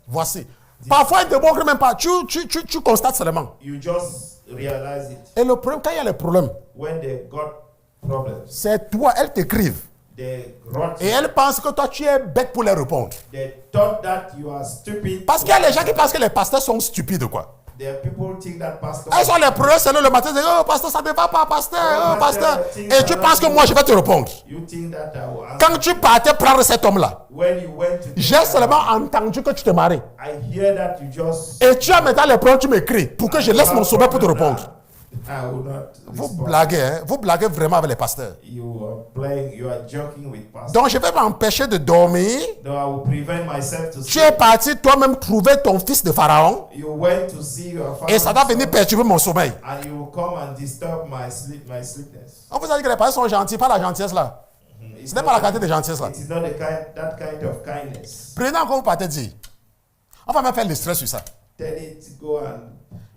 Speaker 1: Voici. Parfois, ils ne te montrent même pas. Tu constates seulement.
Speaker 2: You just realize it
Speaker 1: Et le problème, quand il y a les problèmes,
Speaker 2: when they got problems.
Speaker 1: c'est toi, elles t'écrivent.
Speaker 2: They wrote.
Speaker 1: Et elles pensent que toi, tu es bête pour les répondre.
Speaker 2: They thought that you are stupid.
Speaker 1: Parce qu'il y a les gens qui pensent que les pasteurs sont stupides, quoi.
Speaker 2: There are people think that pastor.
Speaker 1: Elles ont les problèmes, c'est le matin, ils disent, oh pasteur, ça ne va pas, pasteur, oh pasteur. Et tu penses que moi, je vais te répondre.
Speaker 2: You think that I will answer.
Speaker 1: Quand tu partais prendre cet homme-là,
Speaker 2: When you went to.
Speaker 1: j'ai seulement entendu que tu te maries.
Speaker 2: I hear that you just.
Speaker 1: Et tu as maintenant les problèmes, tu m'écris pour que je laisse mon sommeil pour te répondre.
Speaker 2: I will not.
Speaker 1: Vous
Speaker 2: respond.
Speaker 1: blaguez, hein? Vous blaguez vraiment avec les pasteurs.
Speaker 2: You are playing. You are joking with pastor.
Speaker 1: Donc, je vais m'empêcher de dormir.
Speaker 2: No, I will prevent myself to.
Speaker 1: Tu es parti toi-même trouver ton fils de Pharaon.
Speaker 2: You went to see your father.
Speaker 1: Et ça va venir perturber mon sommeil.
Speaker 2: And you will come and disturb my sleepness.
Speaker 1: On vous a dit que les pasteurs sont gentils, pas la gentillesse là. Ce n'est pas la quantité de gentillesse là.
Speaker 2: It is not that kind of kindness.
Speaker 1: Prenez encore vous partez dire. On va même faire le stress sur ça.
Speaker 2: Tell it to go and.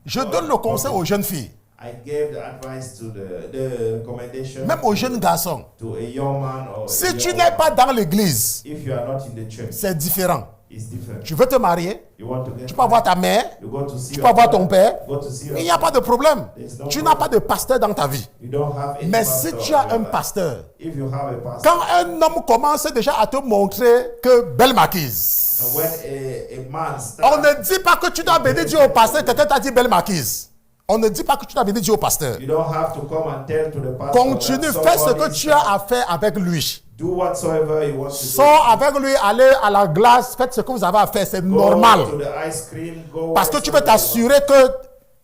Speaker 1: Je donne le conseil aux jeunes filles,
Speaker 2: I gave the advice to the recommendation
Speaker 1: même aux jeunes garçons.
Speaker 2: to a young man or a
Speaker 1: Si
Speaker 2: young
Speaker 1: tu n'es
Speaker 2: woman.
Speaker 1: pas dans l'église,
Speaker 2: If you are not in the church,
Speaker 1: c'est différent.
Speaker 2: it's different.
Speaker 1: Tu veux te marier,
Speaker 2: You want to get
Speaker 1: tu peux avoir ta mère,
Speaker 2: you go to see
Speaker 1: tu
Speaker 2: your
Speaker 1: peux avoir
Speaker 2: father,
Speaker 1: ton père.
Speaker 2: go to see your
Speaker 1: Il n'y a pas de problème. Tu n'as pas de pasteur dans ta vie.
Speaker 2: You don't have any
Speaker 1: Mais si
Speaker 2: pastor
Speaker 1: tu
Speaker 2: in
Speaker 1: as
Speaker 2: your
Speaker 1: un
Speaker 2: life.
Speaker 1: pasteur,
Speaker 2: If you have a pastor,
Speaker 1: quand un homme commence déjà à te montrer que belle marquise,
Speaker 2: and when a man
Speaker 1: on
Speaker 2: starts,
Speaker 1: ne dit pas que tu dois bénir Dieu au pasteur, quelqu'un t'a dit belle marquise. On ne dit pas que tu dois bénir Dieu au pasteur.
Speaker 2: you don't have to come and tell to the pastor.
Speaker 1: Continue,
Speaker 2: that
Speaker 1: fais ce
Speaker 2: someone
Speaker 1: que
Speaker 2: is-
Speaker 1: tu as à faire avec lui.
Speaker 2: Do whatsoever you want to do.
Speaker 1: Sors avec lui, allez à la glace, faites ce que vous avez à faire, c'est normal.
Speaker 2: Go to the ice cream, go
Speaker 1: Parce que tu veux
Speaker 2: wherever
Speaker 1: t'assurer que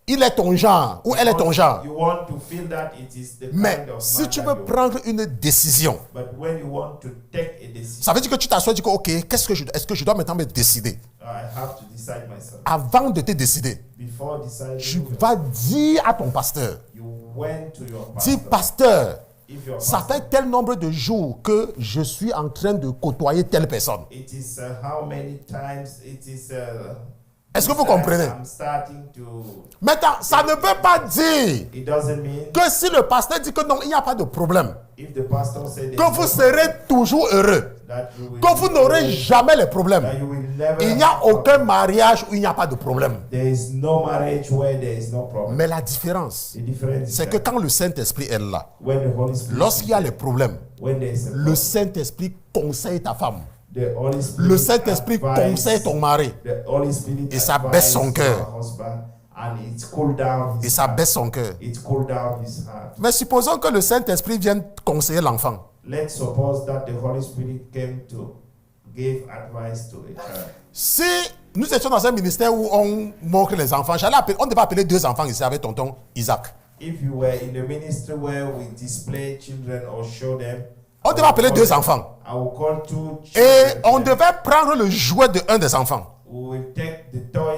Speaker 1: il est ton genre ou elle est ton genre.
Speaker 2: you want to feel that it is the
Speaker 1: Mais
Speaker 2: kind of
Speaker 1: si
Speaker 2: man
Speaker 1: tu
Speaker 2: that
Speaker 1: veux
Speaker 2: you
Speaker 1: prendre une décision,
Speaker 2: want. But when you want to take a decision,
Speaker 1: ça veut dire que tu t'assois et tu dis, ok, est-ce que je dois maintenant me décider?
Speaker 2: I have to decide myself.
Speaker 1: Avant de te décider,
Speaker 2: Before deciding,
Speaker 1: tu vas dire à ton pasteur,
Speaker 2: you went to your
Speaker 1: dis
Speaker 2: pastor.
Speaker 1: pasteur,
Speaker 2: If your
Speaker 1: ça
Speaker 2: pastor,
Speaker 1: fait tel nombre de jours que je suis en train de côtoyer telle personne.
Speaker 2: it is how many times it is.
Speaker 1: Est-ce que vous comprenez?
Speaker 2: I'm starting to.
Speaker 1: Maintenant, ça ne veut pas dire
Speaker 2: It doesn't mean
Speaker 1: que si le pasteur dit que non, il n'y a pas de problème,
Speaker 2: if the pastor said
Speaker 1: que vous serez toujours heureux,
Speaker 2: that you will
Speaker 1: que vous n'aurez jamais les problèmes.
Speaker 2: that you will never
Speaker 1: Il n'y a
Speaker 2: have
Speaker 1: aucun mariage où il n'y a pas de problème.
Speaker 2: There is no marriage where there is no problem.
Speaker 1: Mais la différence,
Speaker 2: The difference is
Speaker 1: c'est que
Speaker 2: that
Speaker 1: quand le Saint-Esprit est là,
Speaker 2: when the Holy Spirit,
Speaker 1: lorsqu'il y a les problèmes,
Speaker 2: when there is a
Speaker 1: le
Speaker 2: problem,
Speaker 1: Saint-Esprit conseille ta femme.
Speaker 2: the Holy Spirit
Speaker 1: Le Saint-Esprit
Speaker 2: advise-
Speaker 1: conseille ton mari.
Speaker 2: The Holy Spirit
Speaker 1: Et ça baisse son
Speaker 2: advise
Speaker 1: cœur.
Speaker 2: your husband, and it cool down his
Speaker 1: Et ça
Speaker 2: heart.
Speaker 1: baisse son cœur.
Speaker 2: It cool down his heart.
Speaker 1: Mais supposons que le Saint-Esprit vienne conseiller l'enfant.
Speaker 2: Let's suppose that the Holy Spirit came to give advice to a child.
Speaker 1: Si nous étions dans un ministère où on montre les enfants, on ne devait pas appeler 2 enfants ici avec tonton Isaac.
Speaker 2: If you were in the ministry where we display children or show them,
Speaker 1: On devait appeler 2 enfants.
Speaker 2: I will call 2
Speaker 1: Et
Speaker 2: children.
Speaker 1: on devait prendre le jouet de un des enfants
Speaker 2: We will take the toy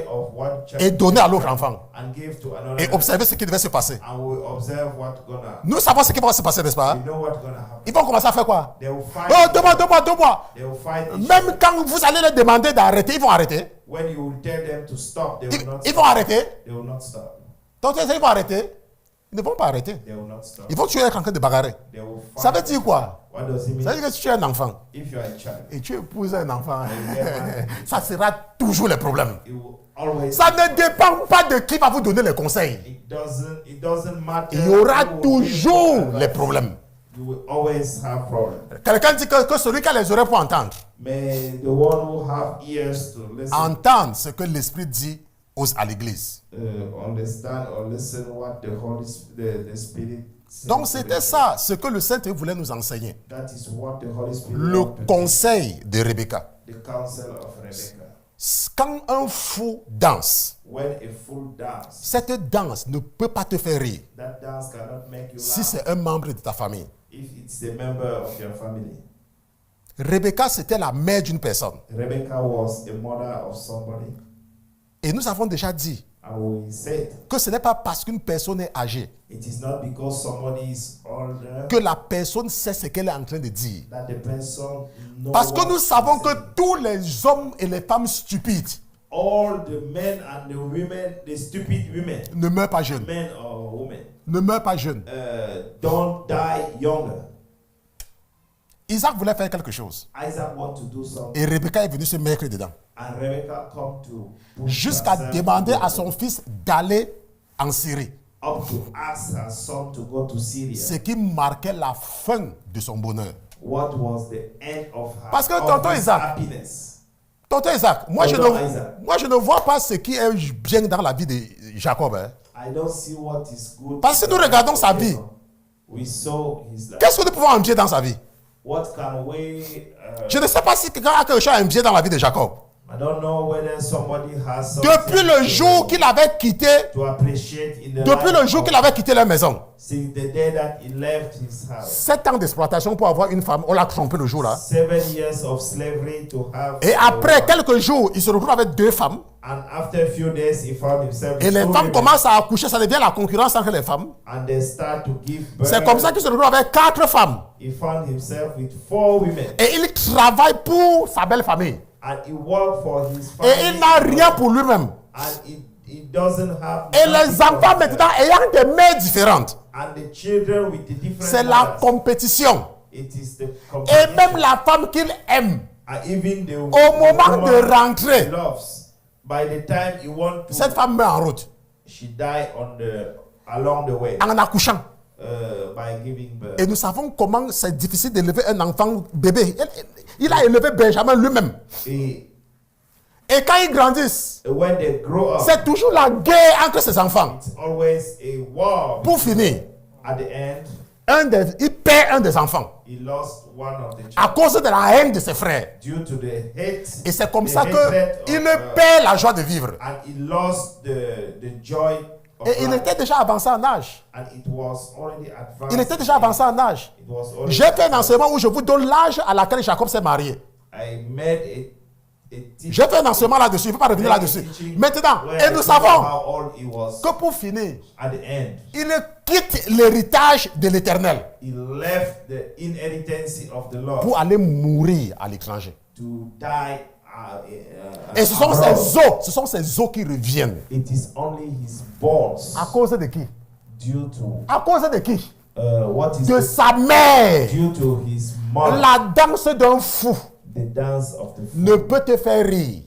Speaker 2: of one
Speaker 1: et
Speaker 2: child
Speaker 1: donner à l'autre enfant.
Speaker 2: and give to another.
Speaker 1: Et observer ce qui devait se passer.
Speaker 2: And we will observe what's gonna.
Speaker 1: Nous savons ce qui va se passer, n'est-ce pas?
Speaker 2: We know what's gonna happen.
Speaker 1: Ils vont commencer à faire quoi?
Speaker 2: They will fight.
Speaker 1: Oh, 2 mois, 2 mois, 2 mois.
Speaker 2: They will fight. each
Speaker 1: Même quand vous allez leur demander d'arrêter, ils vont arrêter.
Speaker 2: When you will tell them to stop, they will not.
Speaker 1: Ils
Speaker 2: Stop.
Speaker 1: vont arrêter.
Speaker 2: They will not stop.
Speaker 1: Donc, ils vont arrêter. Ils ne vont pas arrêter.
Speaker 2: They will not stop.
Speaker 1: Ils vont tuer quelqu'un de bagarrer.
Speaker 2: They will fight.
Speaker 1: Ça veut dire quoi?
Speaker 2: What does it
Speaker 1: Ça
Speaker 2: mean?
Speaker 1: veut dire que si tu es un enfant
Speaker 2: If you are a child,
Speaker 1: et tu épouses un enfant,
Speaker 2: Yeah.
Speaker 1: ça sera toujours les problèmes.
Speaker 2: it will always.
Speaker 1: Ça ne dépend pas de qui va vous donner les conseils.
Speaker 2: It doesn't matter.
Speaker 1: Il y aura
Speaker 2: who will give
Speaker 1: toujours
Speaker 2: you
Speaker 1: les
Speaker 2: advice.
Speaker 1: problèmes.
Speaker 2: You will always have problems.
Speaker 1: Quelqu'un dit que celui qui a les oreilles pour entendre,
Speaker 2: May the one who have ears to listen
Speaker 1: entende ce que l'Esprit dit à l'église.
Speaker 2: understand or listen what the Spirit says.
Speaker 1: Donc
Speaker 2: to
Speaker 1: c'était
Speaker 2: the-
Speaker 1: ça, ce que le Saint-Esprit voulait nous enseigner.
Speaker 2: That is what the Holy Spirit
Speaker 1: Le
Speaker 2: wanted.
Speaker 1: conseil de Rebecca.
Speaker 2: The counsel of Rebecca.
Speaker 1: Quand un fou danse,
Speaker 2: When a fool dance,
Speaker 1: cette danse ne peut pas te faire rire
Speaker 2: that dance cannot make you
Speaker 1: si
Speaker 2: laugh
Speaker 1: c'est un membre de ta famille.
Speaker 2: if it's a member of your family.
Speaker 1: Rebecca, c'était la mère d'une personne.
Speaker 2: Rebecca was a mother of somebody.
Speaker 1: Et nous avons déjà dit
Speaker 2: And we said
Speaker 1: que ce n'est pas parce qu'une personne est âgée
Speaker 2: it is not because somebody is older
Speaker 1: que la personne sait ce qu'elle est en train de dire.
Speaker 2: that the person knows.
Speaker 1: Parce que
Speaker 2: what
Speaker 1: nous
Speaker 2: he's
Speaker 1: savons que
Speaker 2: saying.
Speaker 1: tous les hommes et les femmes stupides
Speaker 2: All the men and the women, the stupid women,
Speaker 1: ne meurent pas jeunes.
Speaker 2: men or women,
Speaker 1: Ne meurent pas jeunes.
Speaker 2: don't die younger.
Speaker 1: Isaac voulait faire quelque chose.
Speaker 2: Isaac want to do something,
Speaker 1: Et Rebecca est venue se mettre dedans.
Speaker 2: and Rebecca come to push
Speaker 1: Jusqu'à
Speaker 2: herself
Speaker 1: demander
Speaker 2: to
Speaker 1: à son fils d'aller en Syrie.
Speaker 2: up to ask her son to go to Syria.
Speaker 1: Ce qui marquait la fin de son bonheur.
Speaker 2: What was the end of her
Speaker 1: Parce que
Speaker 2: of
Speaker 1: tonton
Speaker 2: his
Speaker 1: Isaac,
Speaker 2: happiness?
Speaker 1: Tonton Isaac, moi je,
Speaker 2: Tonton
Speaker 1: ne,
Speaker 2: Isaac.
Speaker 1: moi je ne vois pas ce qui est bien dans la vie de Jacob. Hein.
Speaker 2: I don't see what is good.
Speaker 1: Parce que nous regardons sa vie.
Speaker 2: We saw his life.
Speaker 1: Qu'est-ce que nous pouvons envier dans sa vie?
Speaker 2: What can we?
Speaker 1: Je ne sais pas si quelqu'un a quelque chose à envier dans la vie de Jacob.
Speaker 2: I don't know whether somebody has something
Speaker 1: Depuis le jour qu'il avait quitté,
Speaker 2: to appreciate in the
Speaker 1: depuis
Speaker 2: life
Speaker 1: le jour
Speaker 2: of-
Speaker 1: qu'il avait quitté leur maison,
Speaker 2: since the day that he left his house.
Speaker 1: 7 ans d'exploitation pour avoir une femme, on l'a trompé le jour là.
Speaker 2: 7 years of slavery to have.
Speaker 1: Et
Speaker 2: a
Speaker 1: après
Speaker 2: wife.
Speaker 1: quelques jours, il se retrouve avec 2 femmes.
Speaker 2: And after a few days, he found himself.
Speaker 1: Et
Speaker 2: with
Speaker 1: les
Speaker 2: 2
Speaker 1: femmes
Speaker 2: women,
Speaker 1: commencent à accoucher, ça devient la concurrence entre les femmes.
Speaker 2: And they start to give birth.
Speaker 1: C'est comme ça qu'il se retrouve avec 4 femmes.
Speaker 2: He found himself with 4 women.
Speaker 1: Et il travaille pour sa belle famille.
Speaker 2: And he worked for his
Speaker 1: Et
Speaker 2: family.
Speaker 1: il n'a rien pour lui-même.
Speaker 2: And he doesn't have.
Speaker 1: Et
Speaker 2: nothing
Speaker 1: les
Speaker 2: for
Speaker 1: enfants
Speaker 2: himself.
Speaker 1: maintenant ayant des mères différentes.
Speaker 2: And the children with the different.
Speaker 1: C'est la
Speaker 2: mothers.
Speaker 1: compétition.
Speaker 2: It is the
Speaker 1: Et
Speaker 2: competition.
Speaker 1: même la femme qu'il aime,
Speaker 2: And even the
Speaker 1: au moment
Speaker 2: woman
Speaker 1: de rentrer,
Speaker 2: he loves, by the time you want to,
Speaker 1: cette femme meurt en route,
Speaker 2: she died along the way
Speaker 1: en accouchant.
Speaker 2: by giving birth.
Speaker 1: Et nous savons comment c'est difficile d'élever un enfant bébé. Il a élevé Benjamin lui-même.
Speaker 2: Et
Speaker 1: Et quand ils grandissent,
Speaker 2: when they grow up,
Speaker 1: c'est toujours la guerre entre ses enfants.
Speaker 2: it's always a war.
Speaker 1: Pour finir,
Speaker 2: At the end,
Speaker 1: il perd un des enfants
Speaker 2: he lost one of the
Speaker 1: à
Speaker 2: children
Speaker 1: cause de la haine de ses frères.
Speaker 2: due to the hate.
Speaker 1: Et c'est comme
Speaker 2: the
Speaker 1: ça
Speaker 2: hatred
Speaker 1: qu'il
Speaker 2: of,
Speaker 1: perd la joie de vivre.
Speaker 2: and he lost the joy of
Speaker 1: Et il
Speaker 2: life.
Speaker 1: était déjà avancé en âge.
Speaker 2: And it was already advanced.
Speaker 1: Il était déjà avancé en âge.
Speaker 2: It was already
Speaker 1: J'ai fait un enseignement où je vous donne l'âge à laquelle Jacob s'est marié.
Speaker 2: I made
Speaker 1: J'ai fait un enseignement là-dessus, il ne faut pas revenir là-dessus. Maintenant, et nous savons que pour finir,
Speaker 2: at the end,
Speaker 1: il quitte l'héritage de l'Éternel
Speaker 2: he left the inheritance of the Lord
Speaker 1: pour aller mourir à l'étranger.
Speaker 2: to die.
Speaker 1: Et ce sont
Speaker 2: abroad.
Speaker 1: ces os qui reviennent.
Speaker 2: It is only his bones
Speaker 1: À cause de qui?
Speaker 2: due to
Speaker 1: À cause de qui?
Speaker 2: what is
Speaker 1: De
Speaker 2: it?
Speaker 1: sa mère.
Speaker 2: Due to his mother.
Speaker 1: La danse d'un fou
Speaker 2: The dance of the
Speaker 1: ne
Speaker 2: fool
Speaker 1: peut te faire rire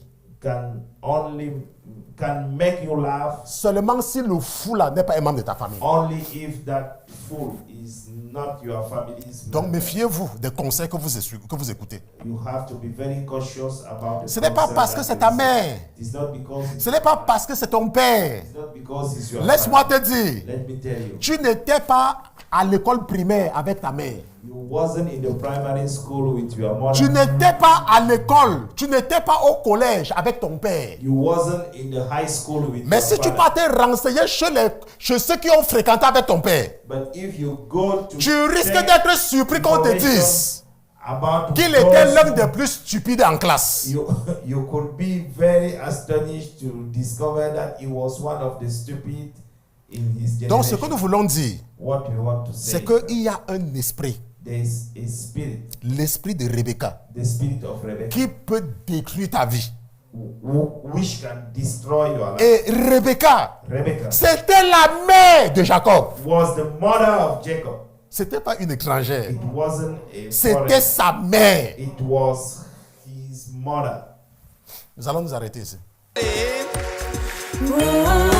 Speaker 2: can make you laugh
Speaker 1: seulement si le fou là n'est pas un membre de ta famille.
Speaker 2: only if that fool is not your family's
Speaker 1: Donc
Speaker 2: member.
Speaker 1: méfiez-vous des conseils que vous écoutez.
Speaker 2: You have to be very cautious about the
Speaker 1: Ce n'est pas
Speaker 2: concept
Speaker 1: parce que
Speaker 2: that
Speaker 1: c'est
Speaker 2: you
Speaker 1: ta
Speaker 2: listen.
Speaker 1: mère.
Speaker 2: It's not because
Speaker 1: Ce n'est pas parce que c'est ton père.
Speaker 2: it's not because it's your
Speaker 1: Laisse-moi
Speaker 2: family.
Speaker 1: te dire,
Speaker 2: Let me tell you,
Speaker 1: tu n'étais pas à l'école primaire avec ta mère.
Speaker 2: you wasn't in the primary school with your mother.
Speaker 1: Tu n'étais pas à l'école, tu n'étais pas au collège avec ton père.
Speaker 2: You wasn't in the high school with
Speaker 1: Mais
Speaker 2: your
Speaker 1: si tu
Speaker 2: father.
Speaker 1: partais renseigner chez ceux qui ont fréquenté avec ton père,
Speaker 2: But if you go to
Speaker 1: tu risques
Speaker 2: take
Speaker 1: d'être surpris qu'on te
Speaker 2: information
Speaker 1: dise
Speaker 2: about
Speaker 1: qu'il
Speaker 2: those
Speaker 1: était l'un
Speaker 2: who-
Speaker 1: des plus stupides en classe.
Speaker 2: you could be very astonished to discover that he was one of the stupid in his generation.
Speaker 1: Donc ce que nous voulons dire,
Speaker 2: What we want to say
Speaker 1: c'est qu'il y a un esprit,
Speaker 2: there is a spirit,
Speaker 1: l'esprit de Rebecca,
Speaker 2: the spirit of Rebecca,
Speaker 1: qui peut détruire ta vie.
Speaker 2: which can destroy your life.
Speaker 1: Et Rebecca,
Speaker 2: Rebecca
Speaker 1: c'était la mère de Jacob.
Speaker 2: was the mother of Jacob.
Speaker 1: C'était pas une étrangère.
Speaker 2: It wasn't a
Speaker 1: C'était
Speaker 2: foreigner.
Speaker 1: sa mère.
Speaker 2: It was his mother.
Speaker 1: Nous allons nous arrêter ici.
Speaker 3: Oh,